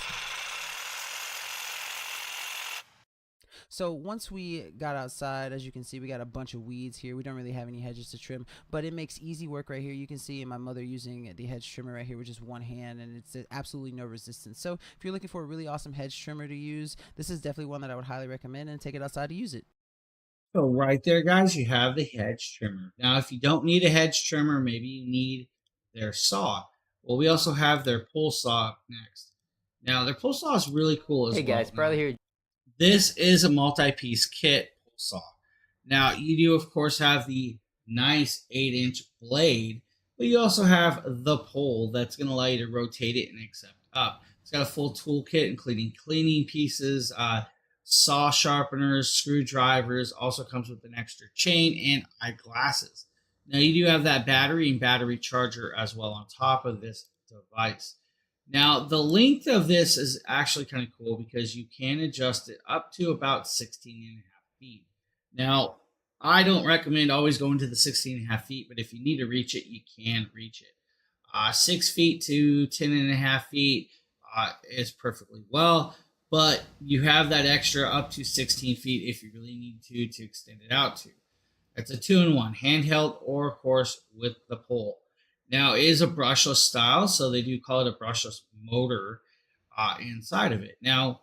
So once we got outside, as you can see, we got a bunch of weeds here. We don't really have any hedges to trim, but it makes easy work right here. You can see my mother using the hedge trimmer right here with just one hand, and it's absolutely no resistance. So if you're looking for a really awesome hedge trimmer to use, this is definitely one that I would highly recommend, and take it outside to use it.
So right there, guys, you have the hedge trimmer. Now, if you don't need a hedge trimmer, maybe you need their saw. Well, we also have their pull saw next. Now, their pull saw is really cool as well.
Hey guys, Bradley here.
This is a multi-piece kit pull saw. Now, you do, of course, have the nice 8-inch blade, but you also have the pole that's going to allow you to rotate it and accept up. It's got a full toolkit, including cleaning pieces, saw sharpeners, screwdrivers. Also comes with an extra chain and eyeglasses. Now, you do have that battery and battery charger as well on top of this device. Now, the length of this is actually kind of cool because you can adjust it up to about 16.5 feet. Now, I don't recommend always going to the 16.5 feet, but if you need to reach it, you can reach it. 6 feet to 10.5 feet is perfectly well, but you have that extra up to 16 feet if you really need to extend it out to. It's a 2-in-1, handheld or, of course, with the pole. Now, it is a brushless style, so they do call it a brushless motor inside of it. Now,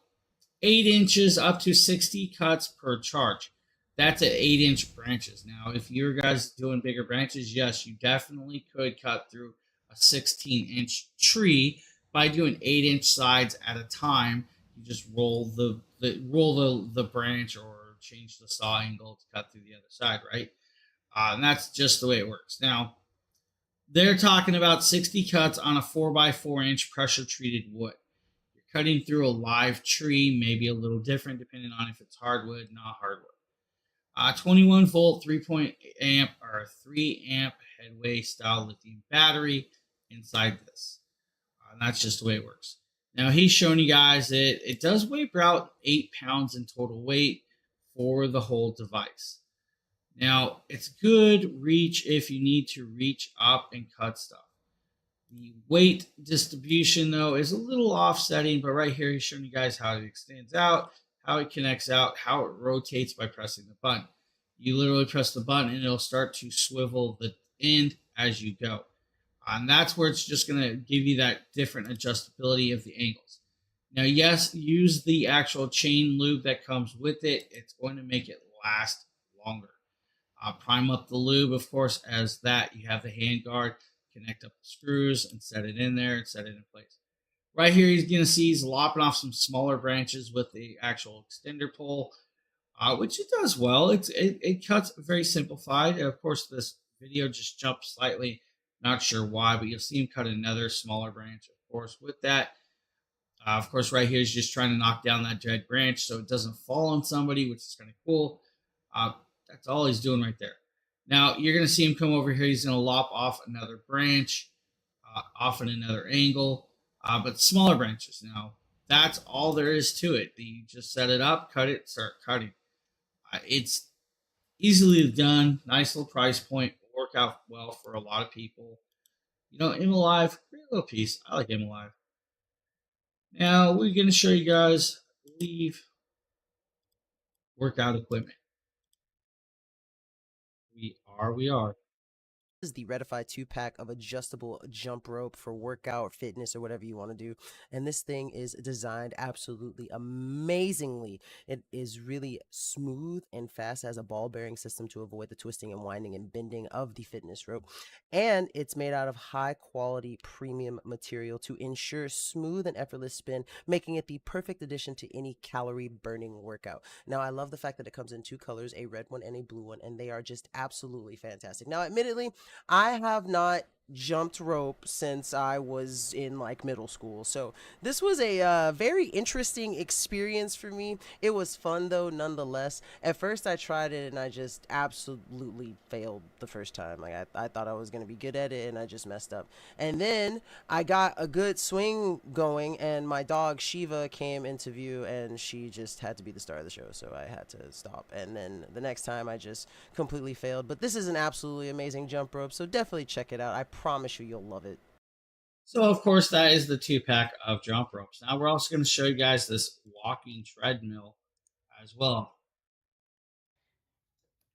8 inches up to 60 cuts per charge. That's at 8-inch branches. Now, if you're guys doing bigger branches, yes, you definitely could cut through a 16-inch tree by doing 8-inch sides at a time. You just roll the branch or change the saw angle to cut through the other side, right? And that's just the way it works. Now, they're talking about 60 cuts on a 4x4-inch pressure-treated wood. You're cutting through a live tree, maybe a little different depending on if it's hardwood, not hardwood. 21-volt, 3-amp or 3-amp headway style lithium battery inside this. And that's just the way it works. Now, he's showing you guys that it does weigh about 8 pounds in total weight for the whole device. Now, it's good reach if you need to reach up and cut stuff. The weight distribution, though, is a little offsetting, but right here he's showing you guys how it extends out, how it connects out, how it rotates by pressing the button. You literally press the button and it'll start to swivel the end as you go. And that's where it's just going to give you that different adjustability of the angles. Now, yes, use the actual chain lube that comes with it. It's going to make it last longer. Prime up the lube, of course. As that, you have the hand guard, connect up the screws and set it in there and set it in place. Right here, you're going to see he's lopping off some smaller branches with the actual extender pole, which it does well. It cuts very simplified. And of course, this video just jumped slightly. Not sure why, but you'll see him cut another smaller branch, of course, with that. Of course, right here, he's just trying to knock down that dead branch so it doesn't fall on somebody, which is kind of cool. That's all he's doing right there. Now, you're going to see him come over here. He's going to lop off another branch, off in another angle, but smaller branches. Now, that's all there is to it. You just set it up, cut it, start cutting. It's easily done. Nice little price point. Work out well for a lot of people. You know, Imalive, great little piece. I like Imalive. Now, we're going to show you guys Leave workout equipment. We are.
This is the Redify 2-pack of adjustable jump rope for workout, fitness, or whatever you want to do. And this thing is designed absolutely amazingly. It is really smooth and fast, has a ball bearing system to avoid the twisting and winding and bending of the fitness rope. And it's made out of high quality premium material to ensure smooth and effortless spin, making it the perfect addition to any calorie burning workout. Now, I love the fact that it comes in 2 colors, a red one and a blue one, and they are just absolutely fantastic. Now, admittedly, I have not jumped rope since I was in like middle school, so this was a very interesting experience for me. It was fun though, nonetheless. At first I tried it and I just absolutely failed the first time. Like I thought I was gonna be good at it and I just messed up. And then I got a good swing going and my dog Shiva came into view and she just had to be the star of the show, so I had to stop. And then the next time I just completely failed. But this is an absolutely amazing jump rope, so definitely check it out. I promise you, you'll love it.
So, of course, that is the 2-pack of jump ropes. Now, we're also going to show you guys this walking treadmill as well.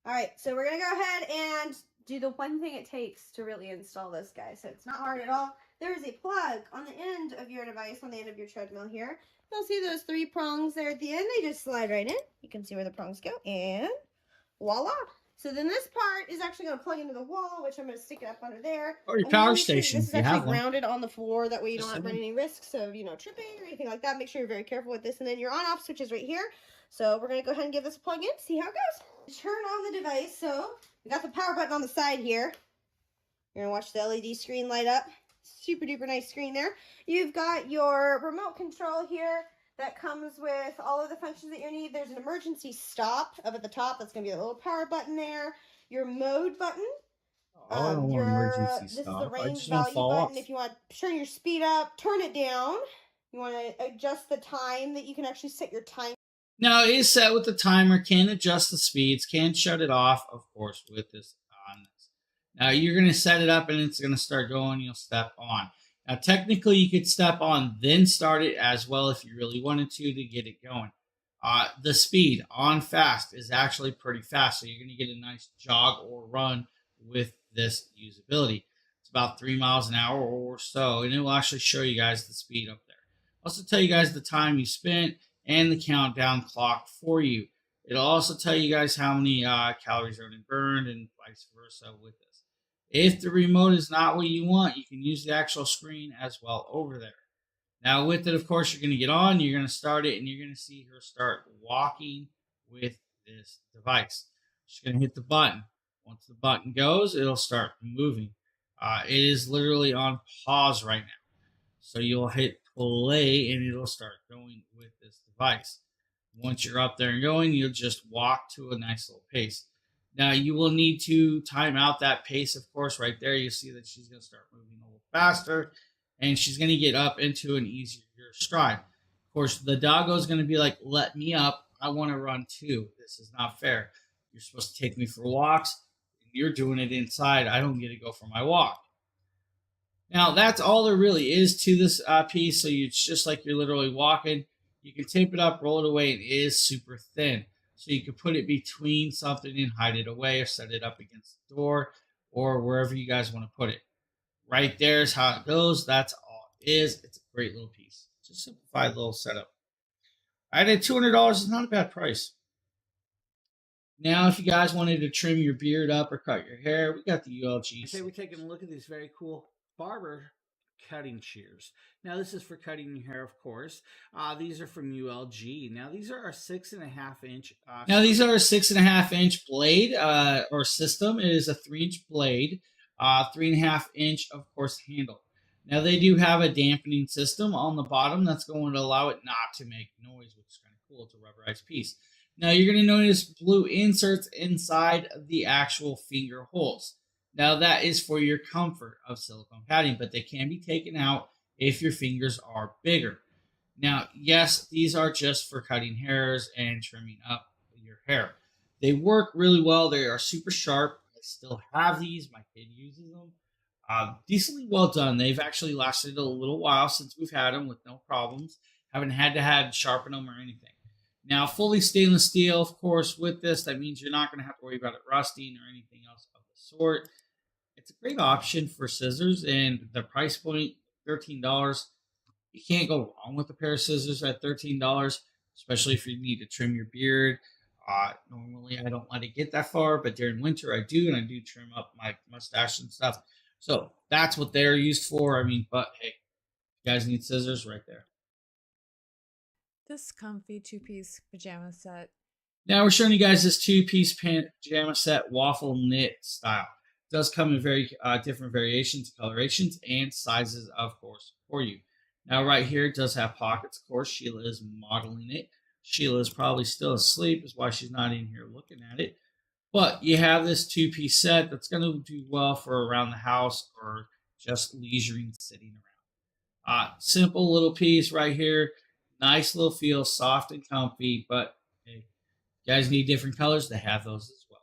All right, so we're going to go ahead and do the one thing it takes to really install this, guys. So it's not hard at all. There is a plug on the end of your device, on the end of your treadmill here. You'll see those 3 prongs there at the end. They just slide right in. You can see where the prongs go, and voila. So then this part is actually going to plug into the wall, which I'm going to stick it up under there.
Or your power station.
This is actually grounded on the floor. That way you don't have run any risks of, you know, tripping or anything like that. Make sure you're very careful with this. And then your on-off switch is right here. So we're going to go ahead and give this a plug in, see how it goes. Turn on the device. So we got the power button on the side here. You're going to watch the LED screen light up. Super duper nice screen there. You've got your remote control here. That comes with all of the functions that you need. There's an emergency stop up at the top. That's going to be a little power button there. Your mode button.
I don't want emergency
This is
stop.
the
I
range
just want to
value
fall
button.
off.
If you want to turn your speed up, turn it down. You want to adjust the time that you can actually set your time.
Now, it is set with the timer. Can adjust the speeds. Can shut it off, of course, with this on this. Now, you're going to set it up and it's going to start going. You'll step on. Now, technically, you could step on, then start it as well if you really wanted to get it going. The speed on fast is actually pretty fast, so you're going to get a nice jog or run with this usability. It's about 3 miles an hour or so, and it will actually show you guys the speed up there. Also tell you guys the time you spent and the countdown clock for you. It'll also tell you guys how many calories are burned and vice versa with this. If the remote is not what you want, you can use the actual screen as well over there. Now with it, of course, you're going to get on, you're going to start it, and you're going to see her start walking with this device. She's going to hit the button. Once the button goes, it'll start moving. It is literally on pause right now. So you'll hit play, and it'll start going with this device. Once you're up there and going, you'll just walk to a nice little pace. Now, you will need to time out that pace, of course. Right there, you see that she's going to start moving a little faster, and she's going to get up into an easier stride. Of course, the doggo is going to be like, let me up. I want to run too. This is not fair. You're supposed to take me for walks. You're doing it inside. I don't get to go for my walk. Now, that's all there really is to this piece. So it's just like you're literally walking. You can tape it up, roll it away. It is super thin. So you can put it between something and hide it away or set it up against the door or wherever you guys want to put it. Right there is how it goes. That's all it is. It's a great little piece. Just a simplified little setup. I did $200 is not a bad price. Now, if you guys wanted to trim your beard up or cut your hair, we got the ULG.
Today we're taking a look at these very cool barber cutting shears. Now this is for cutting your hair, of course. These are from ULG. Now these are our 6.5 inch.
Now these are a 6.5 inch blade or system. It is a 3-inch blade, 3.5 inch, of course, handle. Now they do have a dampening system on the bottom that's going to allow it not to make noise, which is kind of cool. It's a rubberized piece. Now you're going to notice blue inserts inside the actual finger holes. Now that is for your comfort of silicone padding, but they can be taken out if your fingers are bigger. Now, yes, these are just for cutting hairs and trimming up your hair. They work really well. They are super sharp. I still have these. My kid uses them. Decently well done. They've actually lasted a little while since we've had them with no problems. Haven't had to sharpen them or anything. Now, fully stainless steel, of course, with this, that means you're not going to have to worry about it rusting or anything else of the sort. It's a great option for scissors, and the price point, $13. You can't go wrong with a pair of scissors at $13, especially if you need to trim your beard. Normally, I don't let it get that far, but during winter, I do, and I do trim up my mustache and stuff. So that's what they're used for. I mean, but hey, you guys need scissors right there.
This comfy 2-piece pajama set.
Now we're showing you guys this 2-piece pajama set waffle knit style. It does come in very different variations, colorations, and sizes, of course, for you. Now right here it does have pockets, of course. Sheila is modeling it. Sheila is probably still asleep, is why she's not in here looking at it. But you have this 2-piece set that's going to do well for around the house or just leisuring sitting around. Simple little piece right here. Nice little feel, soft and comfy, but hey, you guys need different colors, they have those as well.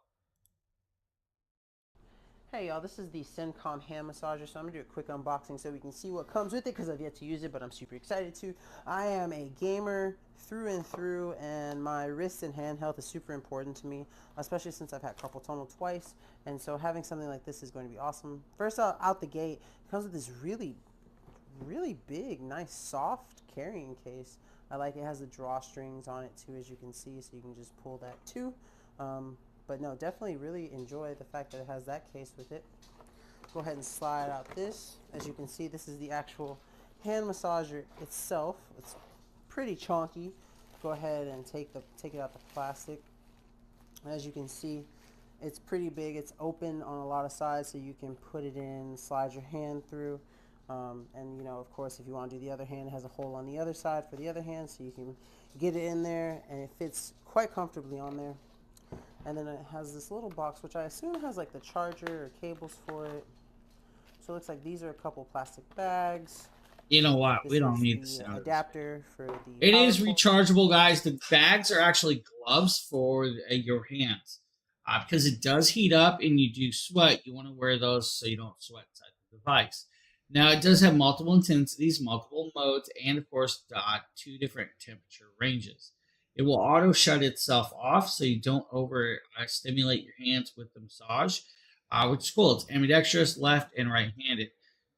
Hey y'all, this is the Syncom hand massager, so I'm going to do a quick unboxing so we can see what comes with it because I've yet to use it, but I'm super excited to. I am a gamer through and through, and my wrist and hand health is super important to me, especially since I've had carpal tunnel twice, and so having something like this is going to be awesome. First out the gate, it comes with this really big, nice, soft carrying case. I like it has the drawstrings on it too, as you can see, so you can just pull that too. But no, definitely really enjoy the fact that it has that case with it. Go ahead and slide out this. As you can see, this is the actual hand massager itself. It's pretty chunky. Go ahead and take it out the plastic. As you can see, it's pretty big. It's open on a lot of sides, so you can put it in, slide your hand through. And you know, of course, if you want to do the other hand, it has a hole on the other side for the other hand, so you can get it in there, and it fits quite comfortably on there. And then it has this little box, which I assume has like the charger or cables for it. So it looks like these are a couple plastic bags.
You know what?
This
We don't
is
need
the
the sound.
adapter for the
It is
power cord.
rechargeable, guys. The bags are actually gloves for your hands because it does heat up and you do sweat. You want to wear those so you don't sweat inside the device. Now, it does have multiple intensities, multiple modes, and of course, 2 different temperature ranges. It will auto shut itself off so you don't over stimulate your hands with the massage, which is cool. It's ambidextrous, left and right-handed.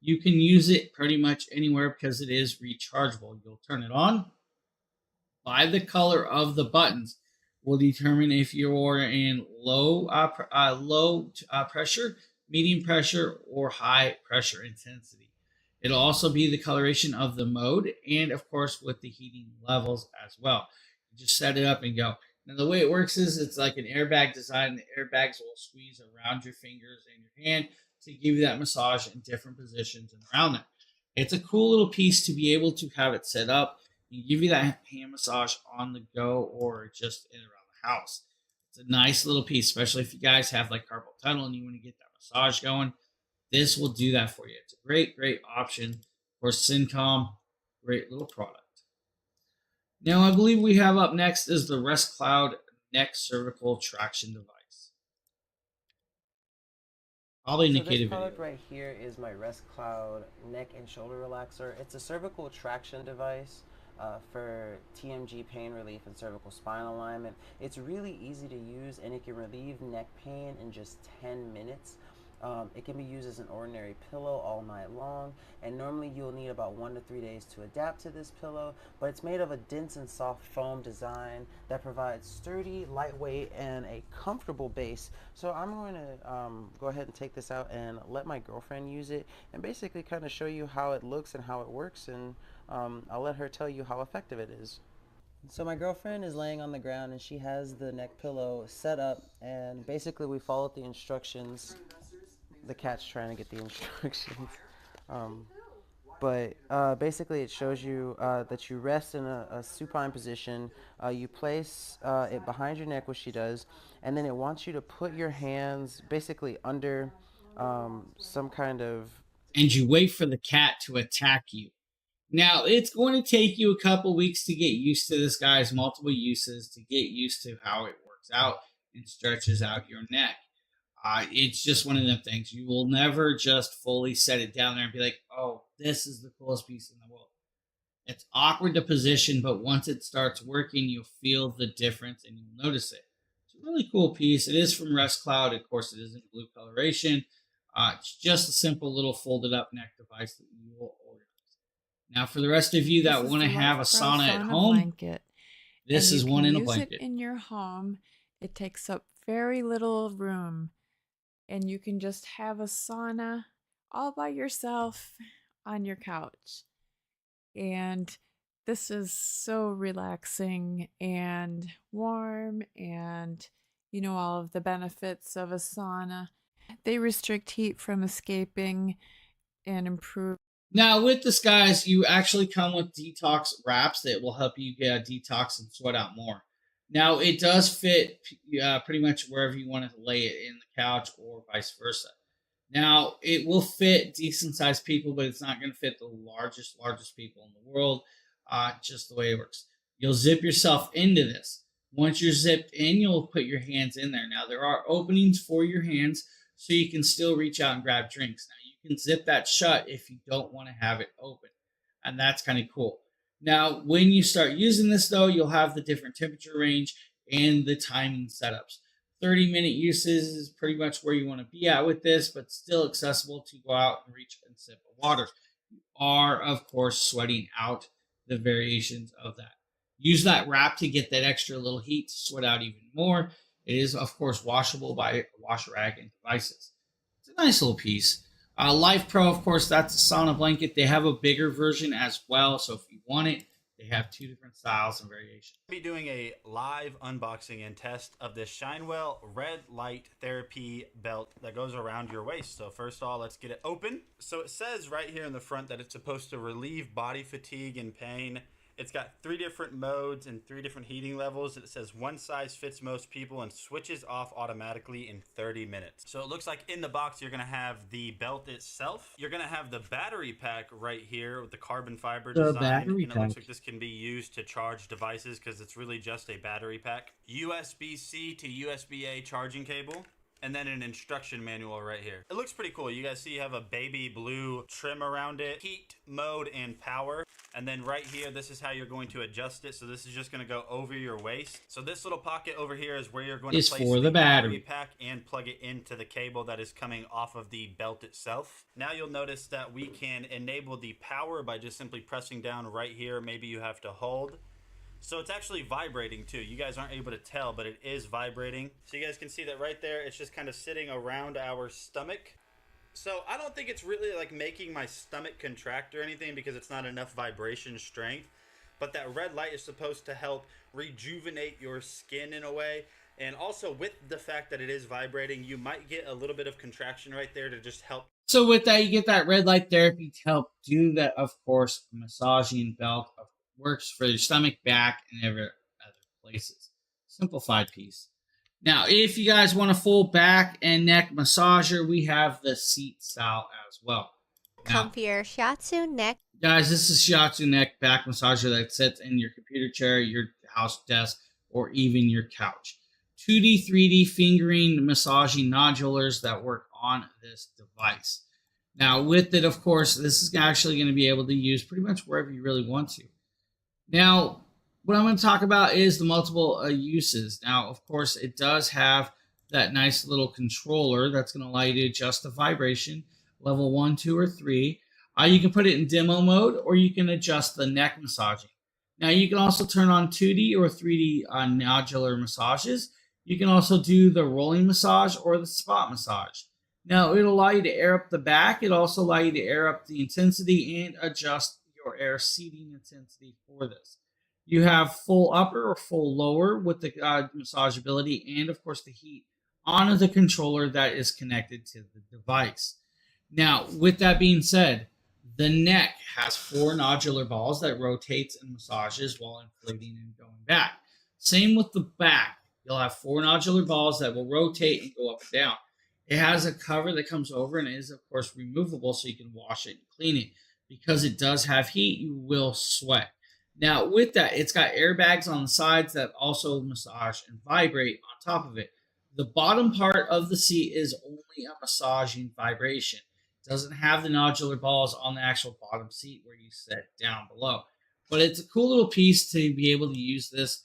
You can use it pretty much anywhere because it is rechargeable. You'll turn it on. By the color of the buttons will determine if you're in low pressure, medium pressure, or high pressure intensity. It'll also be the coloration of the mode and, of course, with the heating levels as well. You just set it up and go. Now, the way it works is it's like an airbag design. The airbags will squeeze around your fingers and your hand to give you that massage in different positions and around that. It's a cool little piece to be able to have it set up and give you that hand massage on the go or just in around the house. It's a nice little piece, especially if you guys have like carpal tunnel and you want to get that massage going. This will do that for you. It's a great option for Syncom. Great little product. Now, I believe we have up next is the Rest Cloud neck cervical traction device. Probably
So
indicated
this product
video.
right here is my Rest Cloud neck and shoulder relaxer. It's a cervical traction device for TMJ pain relief and cervical spine alignment. It's really easy to use, and it can relieve neck pain in just 10 minutes. It can be used as an ordinary pillow all night long, and normally you'll need about 1 to 3 days to adapt to this pillow, but it's made of a dense and soft foam design that provides sturdy, lightweight, and a comfortable base. So I'm going to go ahead and take this out and let my girlfriend use it and basically kind of show you how it looks and how it works, and I'll let her tell you how effective it is. So my girlfriend is laying on the ground and she has the neck pillow set up, and basically we followed the instructions. The cat's trying to get the instructions. Basically it shows you that you rest in a supine position. You place it behind your neck, which she does, and then it wants you to put your hands basically under some kind of...
And you wait for the cat to attack you. Now, it's going to take you a couple weeks to get used to this guy's multiple uses, to get used to how it works out and stretches out your neck. It's just one of them things. You will never just fully set it down there and be like, oh, this is the coolest piece in the world. It's awkward to position, but once it starts working, you'll feel the difference and you'll notice it. It's a really cool piece. It is from Rest Cloud. Of course, it is in blue coloration. It's just a simple little folded up neck device that you will organize. Now, for the rest of you that want to have a sauna at home,
blanket.
this is one in a blanket.
Use it in your home. It takes up very little room, and you can just have a sauna all by yourself on your couch. And this is so relaxing and warm, and you know, all of the benefits of a sauna. They restrict heat from escaping and improve.
Now, with this, guys, you actually come with detox wraps that will help you get a detox and sweat out more. Now, it does fit pretty much wherever you want to lay it, in the couch or vice versa. Now, it will fit decent-sized people, but it's not going to fit the largest people in the world, just the way it works. You'll zip yourself into this. Once you're zipped in, you'll put your hands in there. Now, there are openings for your hands, so you can still reach out and grab drinks. Now, you can zip that shut if you don't want to have it open, and that's kind of cool. Now, when you start using this, though, you'll have the different temperature range and the timing setups. 30-minute uses is pretty much where you want to be at with this, but still accessible to go out and reach and sip of water. You are, of course, sweating out the variations of that. Use that wrap to get that extra little heat to sweat out even more. It is, of course, washable by a wash rag and devices. It's a nice little piece. Life Pro, of course, that's a sauna blanket. They have a bigger version as well, so if you want it, they have 2 different styles and variations.
I'll be doing a live unboxing and test of this Shinewell Red Light Therapy belt that goes around your waist. So first of all, let's get it open. So it says right here in the front that it's supposed to relieve body fatigue and pain. It's got 3 different modes and 3 different heating levels. It says one size fits most people and switches off automatically in 30 minutes. So it looks like in the box, you're gonna have the belt itself. You're gonna have the battery pack right here with the carbon fiber design. And it looks like this can be used to charge devices because it's really just a battery pack. USB-C to USB-A charging cable. And then an instruction manual right here. It looks pretty cool. You guys see you have a baby blue trim around it, heat, mode, and power. And then right here, this is how you're going to adjust it. So this is just going to go over your waist. So this little pocket over here is where you're going to place the battery pack and plug it into the cable that is coming off of the belt itself. Now you'll notice that we can enable the power by just simply pressing down right here. Maybe you have to hold. So it's actually vibrating too. You guys aren't able to tell, but it is vibrating. So you guys can see that right there. It's just kind of sitting around our stomach. So I don't think it's really like making my stomach contract or anything because it's not enough vibration strength. But that red light is supposed to help rejuvenate your skin in a way. And also with the fact that it is vibrating, you might get a little bit of contraction right there to just help.
So with that, you get that red light therapy to help do that, of course, massaging belt. Works for your stomach, back, and other places. Simplified piece. Now, if you guys want a full back and neck massager, we have the seat style as well. Now,
Comfier Shiatsu neck.
Guys, this is Shiatsu neck back massager that sits in your computer chair, your house desk, or even your couch. 2D, 3D fingering massaging nodulars that work on this device. Now, with it, of course, this is actually going to be able to use pretty much wherever you really want to. Now, what I'm going to talk about is the multiple uses. Now, of course, it does have that nice little controller that's going to allow you to adjust the vibration, level 1, 2, or 3. You can put it in demo mode, or you can adjust the neck massaging. Now, you can also turn on 2D or 3D nodular massages. You can also do the rolling massage or the spot massage. Now, it'll allow you to air up the back. It'll also allow you to air up the intensity and adjust your air seating intensity for this. You have full upper or full lower with the massageability and, of course, the heat on the controller that is connected to the device. Now, with that being said, the neck has 4 nodular balls that rotates and massages while inflating and going back. Same with the back. You'll have 4 nodular balls that will rotate and go up and down. It has a cover that comes over and is, of course, removable so you can wash it and clean it. Because it does have heat, you will sweat. Now, with that, it's got airbags on the sides that also massage and vibrate on top of it. The bottom part of the seat is only a massaging vibration. It doesn't have the nodular balls on the actual bottom seat where you sit down below. But it's a cool little piece to be able to use this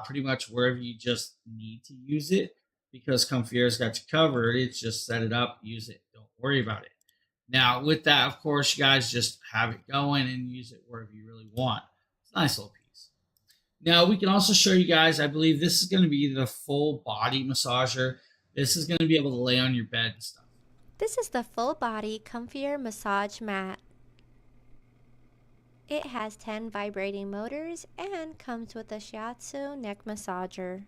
pretty much wherever you just need to use it, because Comfy Air's got you covered. It's just set it up, use it, don't worry about it. Now, with that, of course, you guys just have it going and use it wherever you really want. It's a nice little piece. Now, we can also show you guys, I believe this is going to be the full body massager. This is going to be able to lay on your bed and stuff.
This is the full body Comfy Air massage mat. It has 10 vibrating motors and comes with a shiatsu neck massager.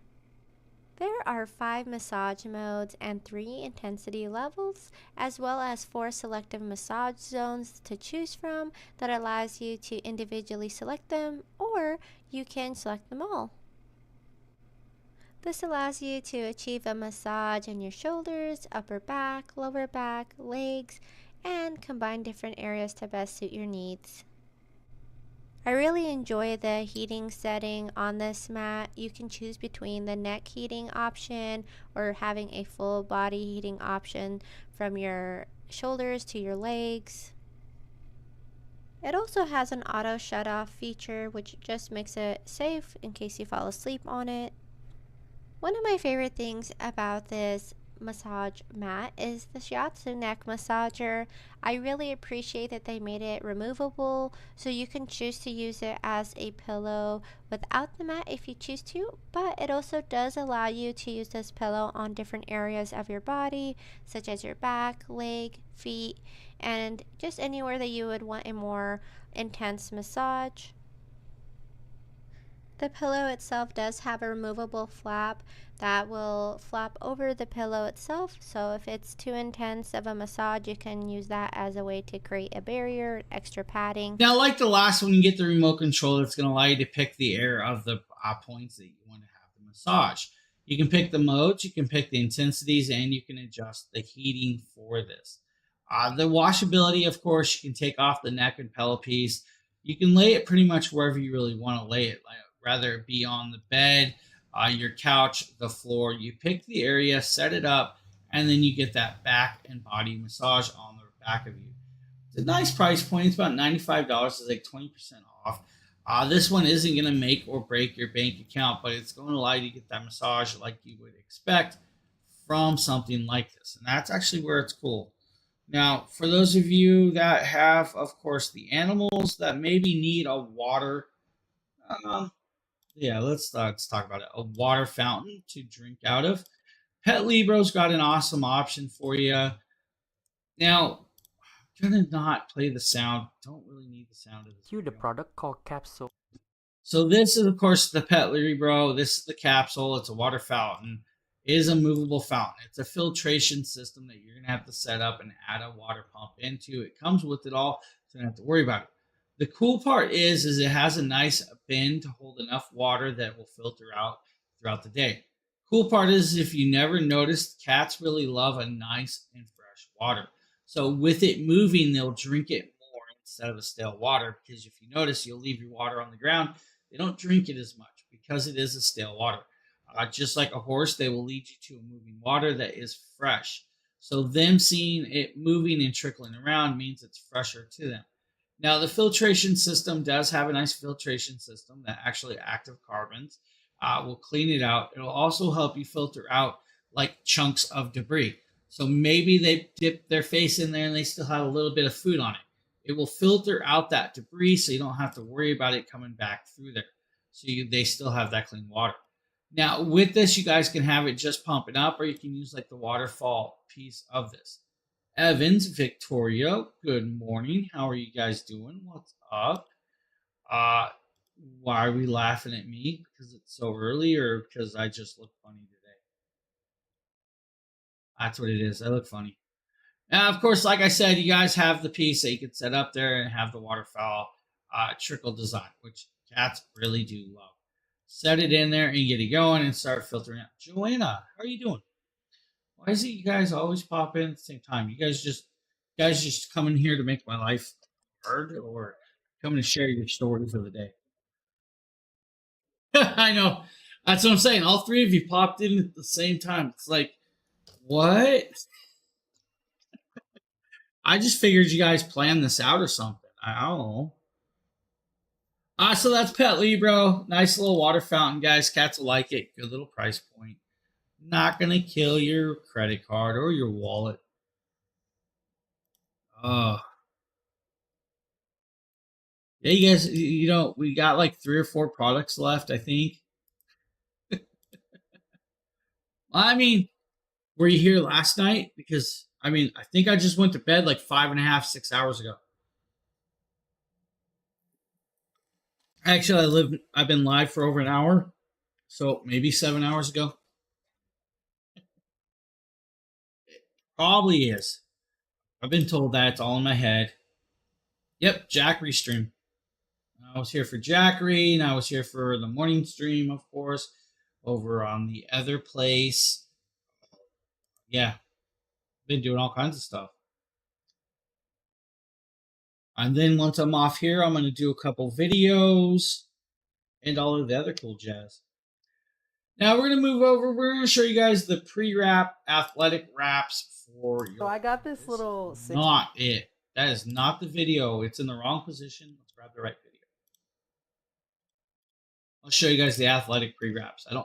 There are 5 massage modes and 3 intensity levels, as well as 4 selective massage zones to choose from that allows you to individually select them, or you can select them all. This allows you to achieve a massage in your shoulders, upper back, lower back, legs, and combine different areas to best suit your needs. I really enjoy the heating setting on this mat. You can choose between the neck heating option or having a full body heating option from your shoulders to your legs. It also has an auto shut off feature, which just makes it safe in case you fall asleep on it. One of my favorite things about this massage mat is the shiatsu neck massager. I really appreciate that they made it removable, so you can choose to use it as a pillow without the mat if you choose to, but it also does allow you to use this pillow on different areas of your body, such as your back, leg, feet, and just anywhere that you would want a more intense massage. The pillow itself does have a removable flap that will flap over the pillow itself, so if it's too intense of a massage, you can use that as a way to create a barrier, extra padding.
Now, like the last one, you get the remote control that's going to allow you to pick the air of the points that you want to have the massage. You can pick the modes, you can pick the intensities, and you can adjust the heating for this. The washability, of course, you can take off the neck and pillow piece. You can lay it pretty much wherever you really want to lay it, rather it be on the bed, your couch, the floor. You pick the area, set it up, and then you get that back and body massage on the back of you. It's a nice price point. It's about $95. It's like 20% off. This one isn't going to make or break your bank account, but it's going to allow you to get that massage like you would expect from something like this. And that's actually where it's cool. Now, for those of you that have, of course, the animals that maybe need a water, let's talk about it. A water fountain to drink out of. Pet Libro's got an awesome option for you. Now, I'm gonna not play the sound. Don't really need the sound of this.
The product called Capsule.
So this is, of course, the Pet Libro. This is the capsule. It's a water fountain. It is a movable fountain. It's a filtration system that you're gonna have to set up and add a water pump into. It comes with it all, so you don't have to worry about it. The cool part is it has a nice bin to hold enough water that will filter out throughout the day. Cool part is, if you never noticed, cats really love a nice and fresh water. So with it moving, they'll drink it more instead of a stale water, because if you notice, you'll leave your water on the ground. They don't drink it as much because it is a stale water. Just like a horse, they will lead you to a moving water that is fresh. So them seeing it moving and trickling around means it's fresher to them. Now, the filtration system does have a nice filtration system that actually active carbons will clean it out. It'll also help you filter out like chunks of debris. So maybe they dip their face in there and they still have a little bit of food on it. It will filter out that debris so you don't have to worry about it coming back through there. So they still have that clean water. Now, with this, you guys can have it just pumping up, or you can use like the waterfall piece of this. Evans, Victoria, good morning. How are you guys doing? What's up? Why are we laughing at me? Because it's so early, or because I just look funny today? That's what it is. I look funny. Now, of course, like I said, you guys have the piece that you can set up there and have the waterfowl trickle design, which cats really do love. Set it in there and get it going and start filtering out. Joanna, how are you doing? Why is it you guys always pop in at the same time? You guys just come in here to make my life hard, or coming to share your stories of the day? I know. That's what I'm saying. All three of you popped in at the same time. It's like, what? I just figured you guys planned this out or something. I don't know. So that's Pet Libro. Nice little water fountain, guys. Cats will like it. Good little price point. Not going to kill your credit card or your wallet. Yeah, you guys, we got like 3 or 4 products left, I think. I mean, were you here last night? Because, I think I just went to bed like 5.5, 6 hours ago. Actually, I've been live for over an hour, so maybe 7 hours ago. It probably is. I've been told that. It's all in my head. Yep, Jackery stream. I was here for Jackery, and I was here for the morning stream, of course, over on the other place. Yeah, been doing all kinds of stuff. And then once I'm off here, I'm going to do a couple videos and all of the other cool jazz. Now we're going to move over. We're going to show you guys the pre-wrap athletic wraps for your...
So I got this little...
Not it. That is not the video. It's in the wrong position. Let's grab the right video. I'll show you guys the athletic pre-wraps. I'm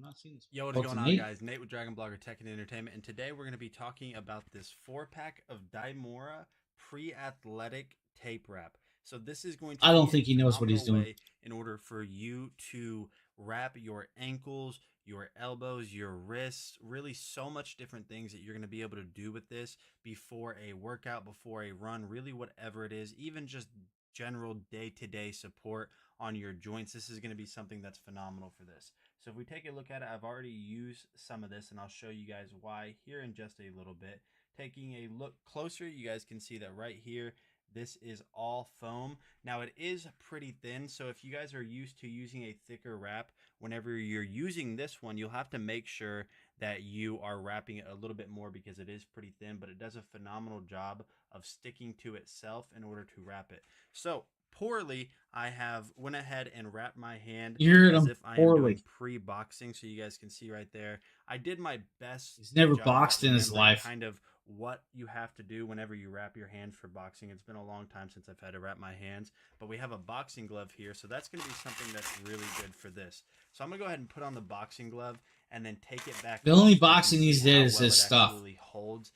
not seeing this.
Yo, what's going on, guys? Nate with Dragon Blogger Tech and Entertainment, and today we're going to be talking about this 4-pack of Daimora pre-athletic tape wrap. So this is going to...
I don't think he knows what he's doing.
In order for you to wrap your ankles, your elbows, your wrists, really so much different things that you're going to be able to do with this before a workout, before a run, really whatever it is, even just general day-to-day support on your joints. This is going to be something that's phenomenal for this. So if we take a look at it, I've already used some of this, and I'll show you guys why here in just a little bit. Taking a look closer, you guys can see that right here, this is all foam. Now it is pretty thin, so if you guys are used to using a thicker wrap, whenever you're using this one, you'll have to make sure that you are wrapping it a little bit more because it is pretty thin, but it does a phenomenal job of sticking to itself in order to wrap it. So poorly, I have went ahead and wrapped my hand as if I am doing pre-boxing, so you guys can see right there. I did my best.
He's never boxed in his life.
Kind of what you have to do whenever you wrap your hands for boxing. It's been a long time since I've had to wrap my hands, but we have a boxing glove here, so that's going to be something that's really good for this. So I'm going to go ahead and put on the boxing glove and then take it back.
The only boxing these days is his stuff.
Holds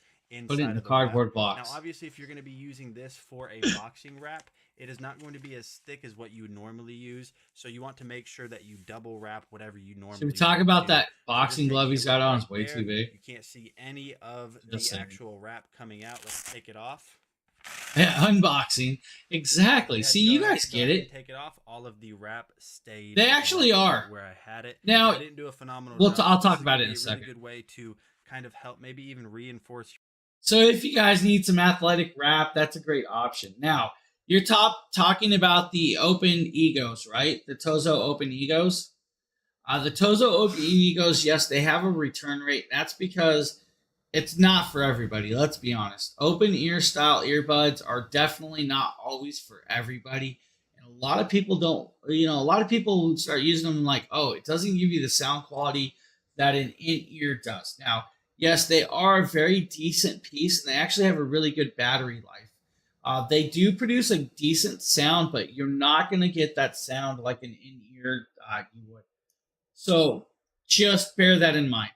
put it in the cardboard box.
Now, obviously, if you're going to be using this for a boxing wrap, it is not going to be as thick as what you would normally use. So you want to make sure that you double wrap whatever you normally use.
Should we talk about that boxing glove he's got on? It's way too big.
You can't see any of the actual wrap coming out. Let's take it off.
Yeah, unboxing. Exactly. See, you guys get it.
Take it off. All of the wrap stayed.
They actually are
where I had it.
Now,
I didn't do a phenomenal job.
I'll talk about it in a second.
Really good way to kind of help, maybe even reinforce.
So if you guys need some athletic wrap, that's a great option. Now, you're talking about the Open Egos, right? The Tozo Open Egos. The Tozo Open Egos, yes, they have a return rate. That's because it's not for everybody. Let's be honest. Open ear style earbuds are definitely not always for everybody. And a lot of people don't, a lot of people start using them like, oh, it doesn't give you the sound quality that an in-ear does. Now, yes, they are a very decent piece, and they actually have a really good battery life. They do produce a decent sound, but you're not going to get that sound like an in-ear you would. So just bear that in mind.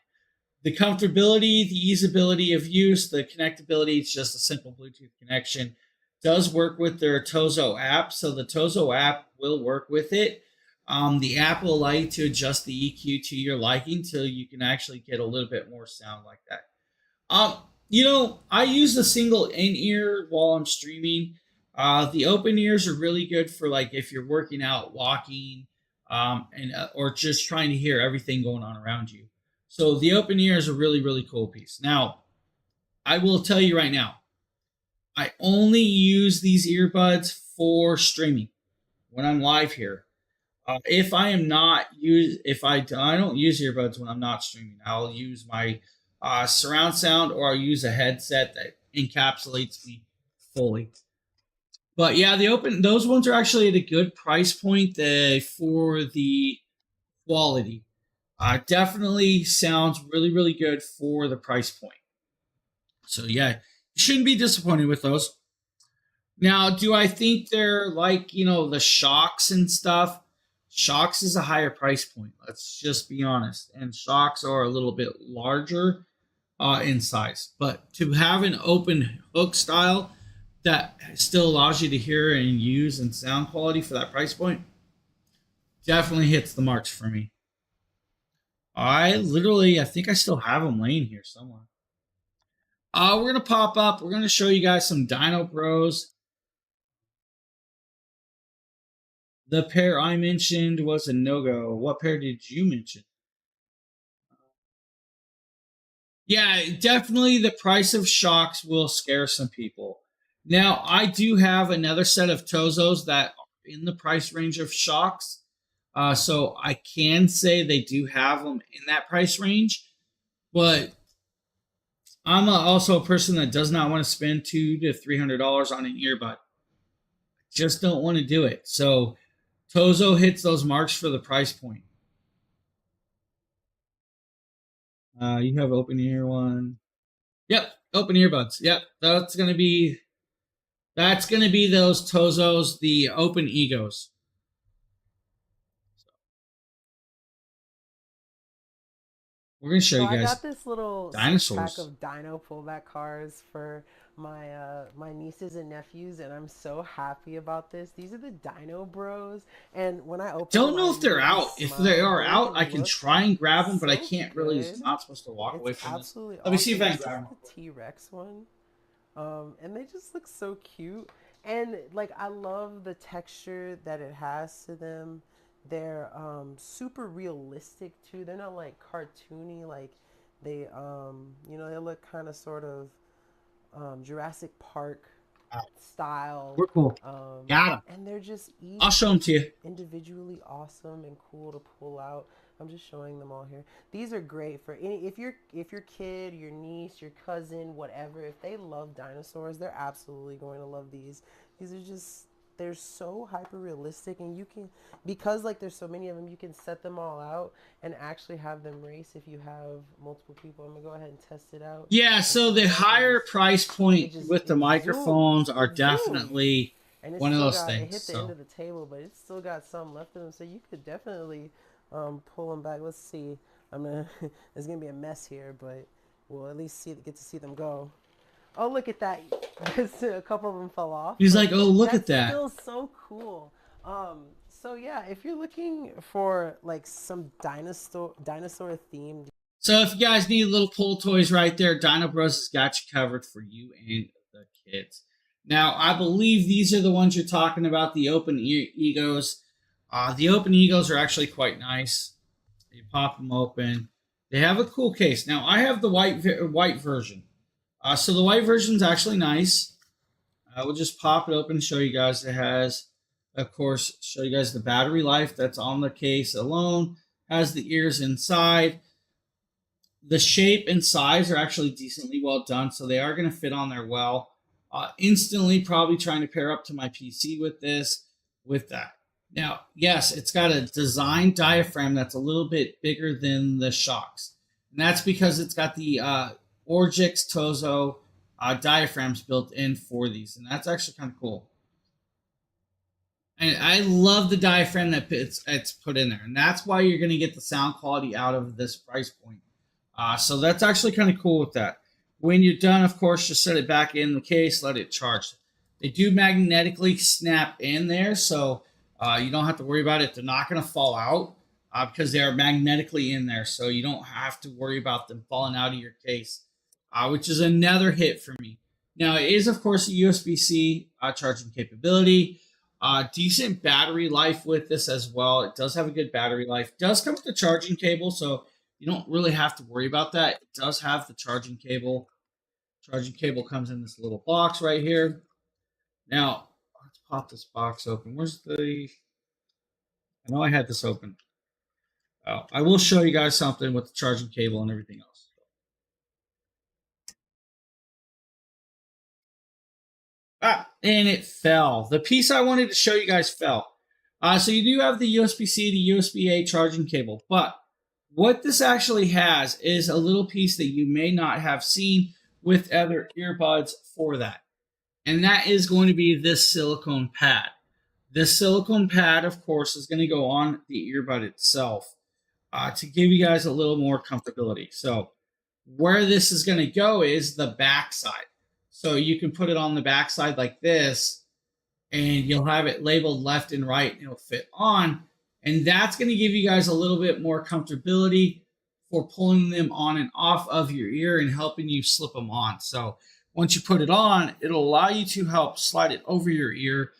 The comfortability, the easeability of use, the connectability, it's just a simple Bluetooth connection. Does work with their Tozo app, so the Tozo app will work with it. The app will allow you to adjust the EQ to your liking, so you can actually get a little bit more sound like that. I use a single in-ear while I'm streaming. The open ears are really good for like if you're working out, walking, or just trying to hear everything going on around you. So the open ear is a really, really cool piece. Now, I will tell you right now, I only use these earbuds for streaming when I'm live here. If I am not I don't use earbuds when I'm not streaming. I'll use my surround sound, or I'll use a headset that encapsulates me fully. But yeah, those ones are actually at a good price point for the quality. Definitely sounds really, really good for the price point. So yeah, you shouldn't be disappointed with those. Now, do I think they're like, the Shocks and stuff? Shocks is a higher price point. Let's just be honest. And Shocks are a little bit larger in size. But to have an open hook style that still allows you to hear and use and sound quality for that price point definitely hits the marks for me. I think I still have them laying here somewhere. We're going to pop up. We're going to show you guys some Dino Bros. The pair I mentioned was a no-go. What pair did you mention? Yeah, definitely the price of Shocks will scare some people. Now, I do have another set of Tozos that are in the price range of Shocks. So I can say they do have them in that price range. But I'm also a person that does not want to spend $200 to $300 on an earbud. Just don't want to do it. So Tozo hits those marks for the price point. You have open ear one. Yep, open earbuds. Yep, that's gonna be those Tozos, the open egos. We're gonna show you guys.
I got this little
dinosaurs.
pack of dino pullback cars for my my nieces and nephews, and I'm so happy about this. These are the Dino Bros, and when I open
Don't know if they're out. If they are out, I can try and grab them, but I can't really. It's not supposed to walk away from this. Let me see if I can grab them.
The T-Rex one, and they just look so cute, and like I love the texture that it has to them. They're super realistic too. They're not like cartoony, like they they look kind of sort of Jurassic Park style.
We're cool. Got them.
And they're just each
I'll show them to you.
Individually awesome and cool to pull out. I'm just showing them all here. These are great for if your kid, your niece, your cousin, whatever, if they love dinosaurs, they're absolutely going to love these. These are just, they're so hyper realistic, and you can, because like there's so many of them, you can set them all out and actually have them race if you have multiple people. I'm gonna go ahead and test it out.
Yeah, so the higher price point with the microphones are definitely one of those things.
It hit the end of the table, but it's still got some left of them, so you could definitely pull them back. Let's see. There's gonna be a mess here, but we'll at least get to see them go. Oh, look at that. A couple of them fell off.
He's like, oh, look at that.
That's still so cool. So yeah, if you're looking for like some dinosaur themed.
So if you guys need little pull toys right there, Dino Bros has got you covered for you and the kids. Now, I believe these are the ones you're talking about, the open egos. The open egos are actually quite nice. You pop them open. They have a cool case. Now, I have the white version. So the white version is actually nice. I will just pop it open and show you guys. It has, of course, show you guys the battery life that's on the case alone. Has the ears inside. The shape and size are actually decently well done, so they are going to fit on there well. Instantly probably trying to pair up to my PC with this, with that. Now, yes, it's got a design diaphragm that's a little bit bigger than the Shocks. And that's because it's got the Orgix Tozo diaphragms built in for these, and that's actually kind of cool. And I love the diaphragm that it's put in there, and that's why you're going to get the sound quality out of this price point. So that's actually kind of cool with that. When you're done, of course, just set it back in the case, let it charge. They do magnetically snap in there, so you don't have to worry about it. They're not going to fall out because they are magnetically in there, so you don't have to worry about them falling out of your case, which is another hit for me. Now, it is, of course, a USB-C charging capability. Decent battery life with this as well. It does have a good battery life. It does come with the charging cable, so you don't really have to worry about that. It does have the charging cable. Charging cable comes in this little box right here. Now, let's pop this box open. Where's the... I know I had this open. I will show you guys something with the charging cable and everything else. And it fell. The piece I wanted to show you guys fell. So you do have the USB-C to USB-A charging cable, but what this actually has is a little piece that you may not have seen with other earbuds for that. And that is going to be this silicone pad. This silicone pad, of course, is going to go on the earbud itself to give you guys a little more comfortability. So where this is going to go is the back side. So you can put it on the back side like this, and you'll have it labeled left and right, and it'll fit on. And that's going to give you guys a little bit more comfortability for pulling them on and off of your ear and helping you slip them on. So once you put it on, it'll allow you to help slide it over your ear,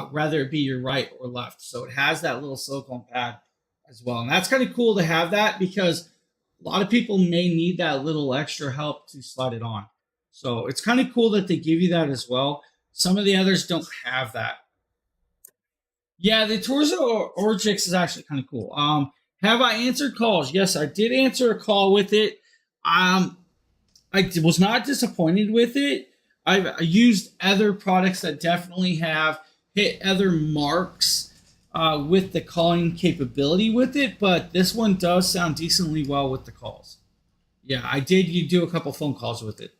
whether it be your right or left. So it has that little silicone pad as well. And that's kind of cool to have that because a lot of people may need that little extra help to slide it on. So it's kind of cool that they give you that as well. Some of the others don't have that. Yeah, the Torzo Orgix is actually kind of cool. Have I answered calls? Yes, I did answer a call with it. I was not disappointed with it. I've used other products that definitely have hit other marks with the calling capability with it, but this one does sound decently well with the calls. Yeah, I did. You do a couple phone calls with it.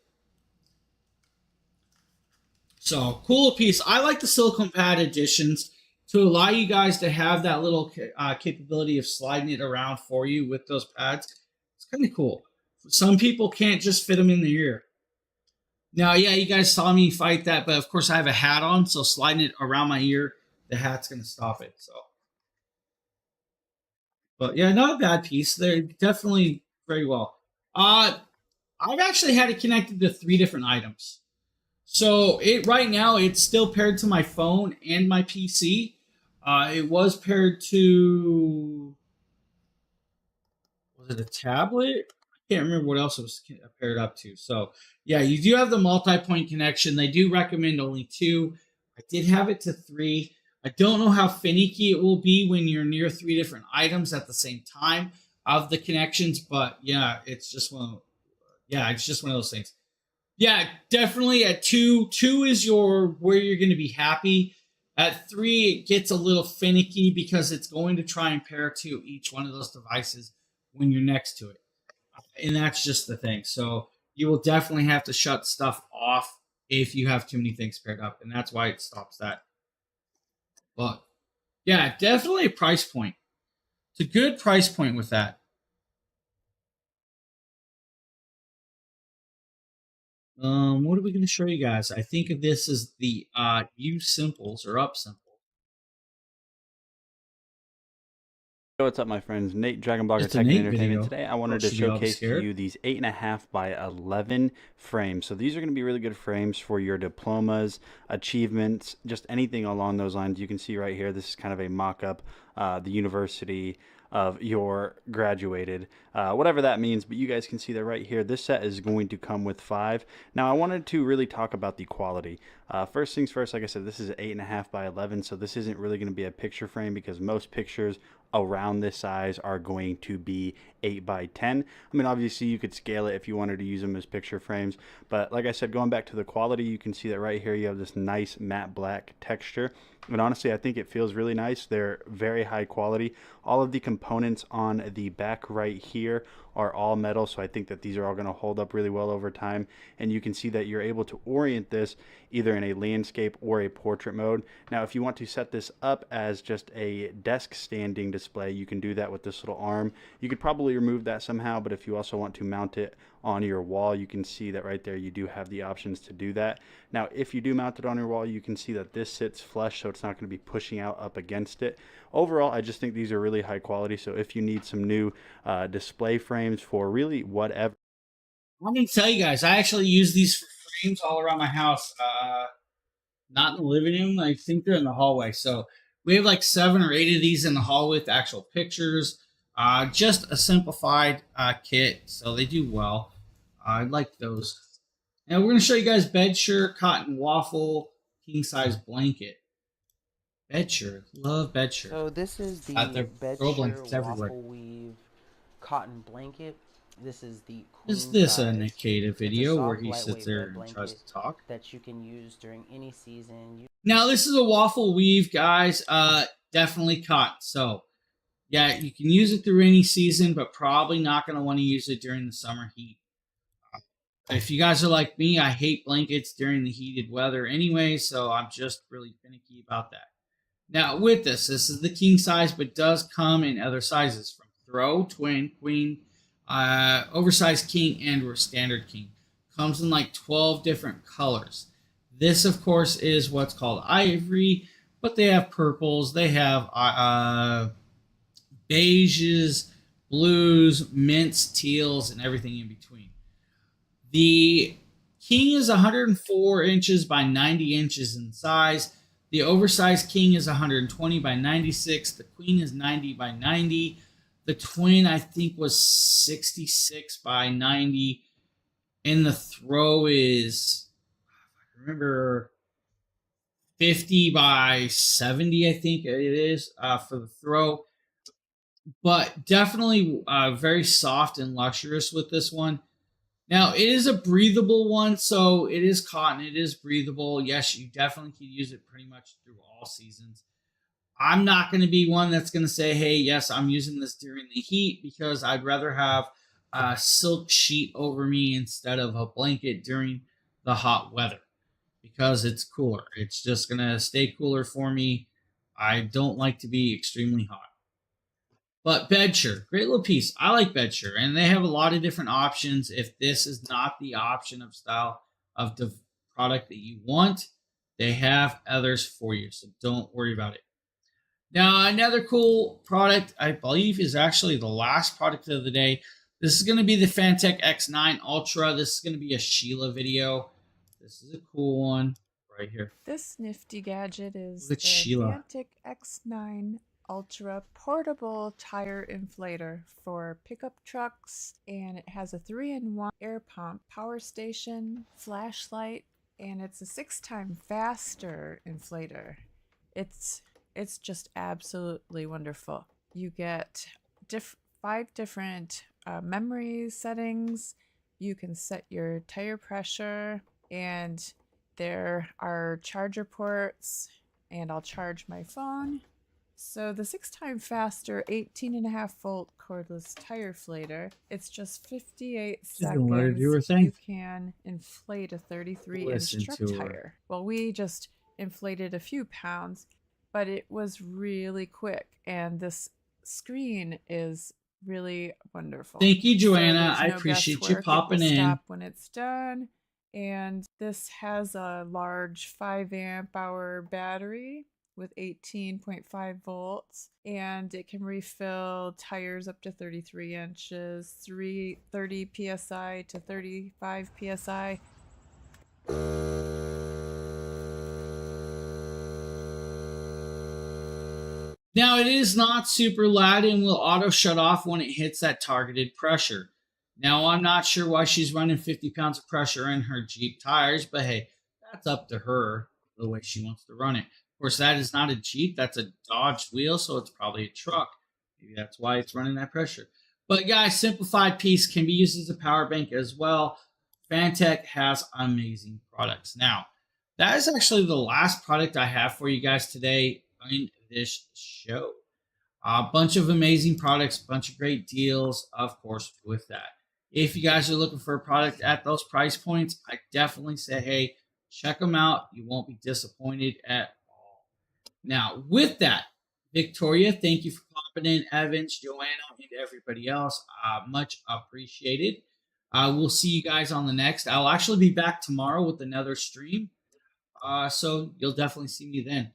So, cool piece. I like the silicone pad additions to allow you guys to have that little capability of sliding it around for you with those pads. It's kind of cool. Some people can't just fit them in the ear. Now, yeah, you guys saw me fight that, but of course I have a hat on, so sliding it around my ear, the hat's going to stop it. So, but yeah, not a bad piece. They're definitely very well. I've actually had it connected to 3 different items. So right now it's still paired to my phone and my PC. It was paired to, was it a tablet? I can't remember what else it was paired up to. So yeah, you do have the multi-point connection. They do recommend only 2. I did have it to 3. I don't know how finicky it will be when you're near 3 different items at the same time of the connections, but yeah, it's just one of those things. Yeah, definitely at 2 is where you're going to be happy. At 3, it gets a little finicky because it's going to try and pair to each one of those devices when you're next to it. And that's just the thing. So you will definitely have to shut stuff off if you have too many things paired up. And that's why it stops that. But yeah, definitely a price point. It's a good price point with that. What are we going to show you guys? I think this is the U Simples or Up Simple.
What's up, my friends? Nate, Dragon Blogger
It's a
Tech and
Nate
Entertainment.
video.
Today, I wanted to
Should be all
showcase to
scared.
you these 8.5 by 11 frames. So these are going to be really good frames for your diplomas, achievements, just anything along those lines. You can see right here, this is kind of a mock-up, the university of your graduated, whatever that means, but you guys can see that right here. This set is going to come with 5. Now, I wanted to really talk about the quality. First things first, like I said, this is 8.5 by 11, so this isn't really going to be a picture frame because most pictures around this size are going to be 8 by 10. I mean, obviously you could scale it if you wanted to use them as picture frames, but like I said, going back to the quality, you can see that right here you have this nice matte black texture, and honestly I think it feels really nice. They're very high quality. All of the components on the back right here are all metal, so I think that these are all going to hold up really well over time, and you can see that you're able to orient this either in a landscape or a portrait mode. Now if you want to set this up as just a desk standing
display. You can do that with this little arm. You could probably remove that somehow, but if you also want to mount it on your wall, you can see that right there you do have the options to do that. Now if you do mount it on your wall, you can see that this sits flush, so it's not going to be pushing out up against it. Overall, I just think these are really high quality, so if you need some new display frames for really whatever.
I'm going to tell you guys, I actually use these for frames all around my house. Not in the living room. I think they're in the hallway. So we have like 7 or 8 of these in the hallway with actual pictures. Just a simplified kit, so they do well. I like those. And we're going to show you guys Bedsure Cotton Waffle King Size Blanket. Bedsure. Love Bedsure.
So this is the
blankets
Bedsure Waffle Weave Cotton Blanket. This is the
Is this a
queen size.
Nikita
It's a
video where
soft,
he sits
lightweight
there
bed
and tries
blanket
to talk?
that you can use during any season.
Now, this is a waffle weave, guys. Definitely cotton. So, yeah, you can use it through any season, but probably not going to want to use it during the summer heat. If you guys are like me, I hate blankets during the heated weather anyway, so I'm just really finicky about that. Now, with this is the king size, but does come in other sizes from throw, twin, queen, oversized king, and standard king. Comes in like 12 different colors. This, of course, is what's called ivory, but they have purples, they have beiges, blues, mints, teals, and everything in between. The king is 104 inches by 90 inches in size. The oversized king is 120 by 96. The queen is 90 by 90. The twin, I think, was 66 by 90. And the throw is, I remember, 50 by 70, I think it is, for the throw. But definitely very soft and luxurious with this one. Now, it is a breathable one, so it is cotton. It is breathable. Yes, you definitely can use it pretty much through all seasons. I'm not going to be one that's going to say, hey, yes, I'm using this during the heat, because I'd rather have a silk sheet over me instead of a blanket during the hot weather, because it's cooler. It's just going to stay cooler for me. I don't like to be extremely hot. But Bedsure, great little piece. I like Bedsure, and they have a lot of different options. If this is not the option of style of the product that you want, they have others for you, so don't worry about it. Now, another cool product, I believe, is actually the last product of the day. This is going to be the Fantech X9 Ultra. This is going to be a Sheila video. This is a cool one right here.
This nifty gadget is
Look
the
at Sheila.
Fantech X9 Ultra portable tire inflator for pickup trucks, and it has a 3-in-1 air pump, power station, flashlight, and it's a 6-time faster inflator. It's just absolutely wonderful. You get 5 different memory settings. You can set your tire pressure, and there are charger ports, and I'll charge my phone. So the 6-time faster 18.5 volt cordless tire inflator, it's just 58 seconds.
What did you were saying?
You can inflate a 33-inch truck tire. Well, we just inflated a few pounds, but it was really quick, and this screen is really wonderful.
Thank you, Joanna.
So
I
no
appreciate you
guesswork.
popping
It will
in.
stop when it's done. And this has a large 5-amp-hour battery with 18.5 volts, and it can refill tires up to 33 inches, 30 psi to 35 psi.
Now, it is not super loud and will auto shut off when it hits that targeted pressure. Now, I'm not sure why she's running 50 pounds of pressure in her Jeep tires, but hey, that's up to her, the way she wants to run it. Of course, that is not a Jeep. That's a Dodge wheel, so it's probably a truck. Maybe that's why it's running that pressure. But guys, simplified piece can be used as a power bank as well. Fantech has amazing products. Now, that is actually the last product I have for you guys today in this show. A bunch of amazing products, a bunch of great deals, of course, with that. If you guys are looking for a product at those price points, I definitely say, hey, check them out. You won't be disappointed at all. Now, with that, Victoria, thank you for dropping in, Evans, Joanna, and everybody else. Much appreciated. We'll see you guys on the next. I'll actually be back tomorrow with another stream. So you'll definitely see me then.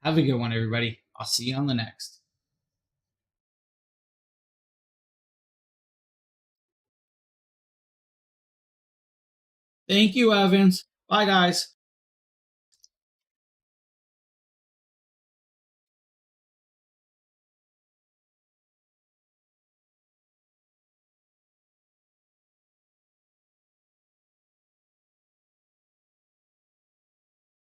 Have a good one, everybody. I'll see you on the next. Thank you, Evans. Bye, guys.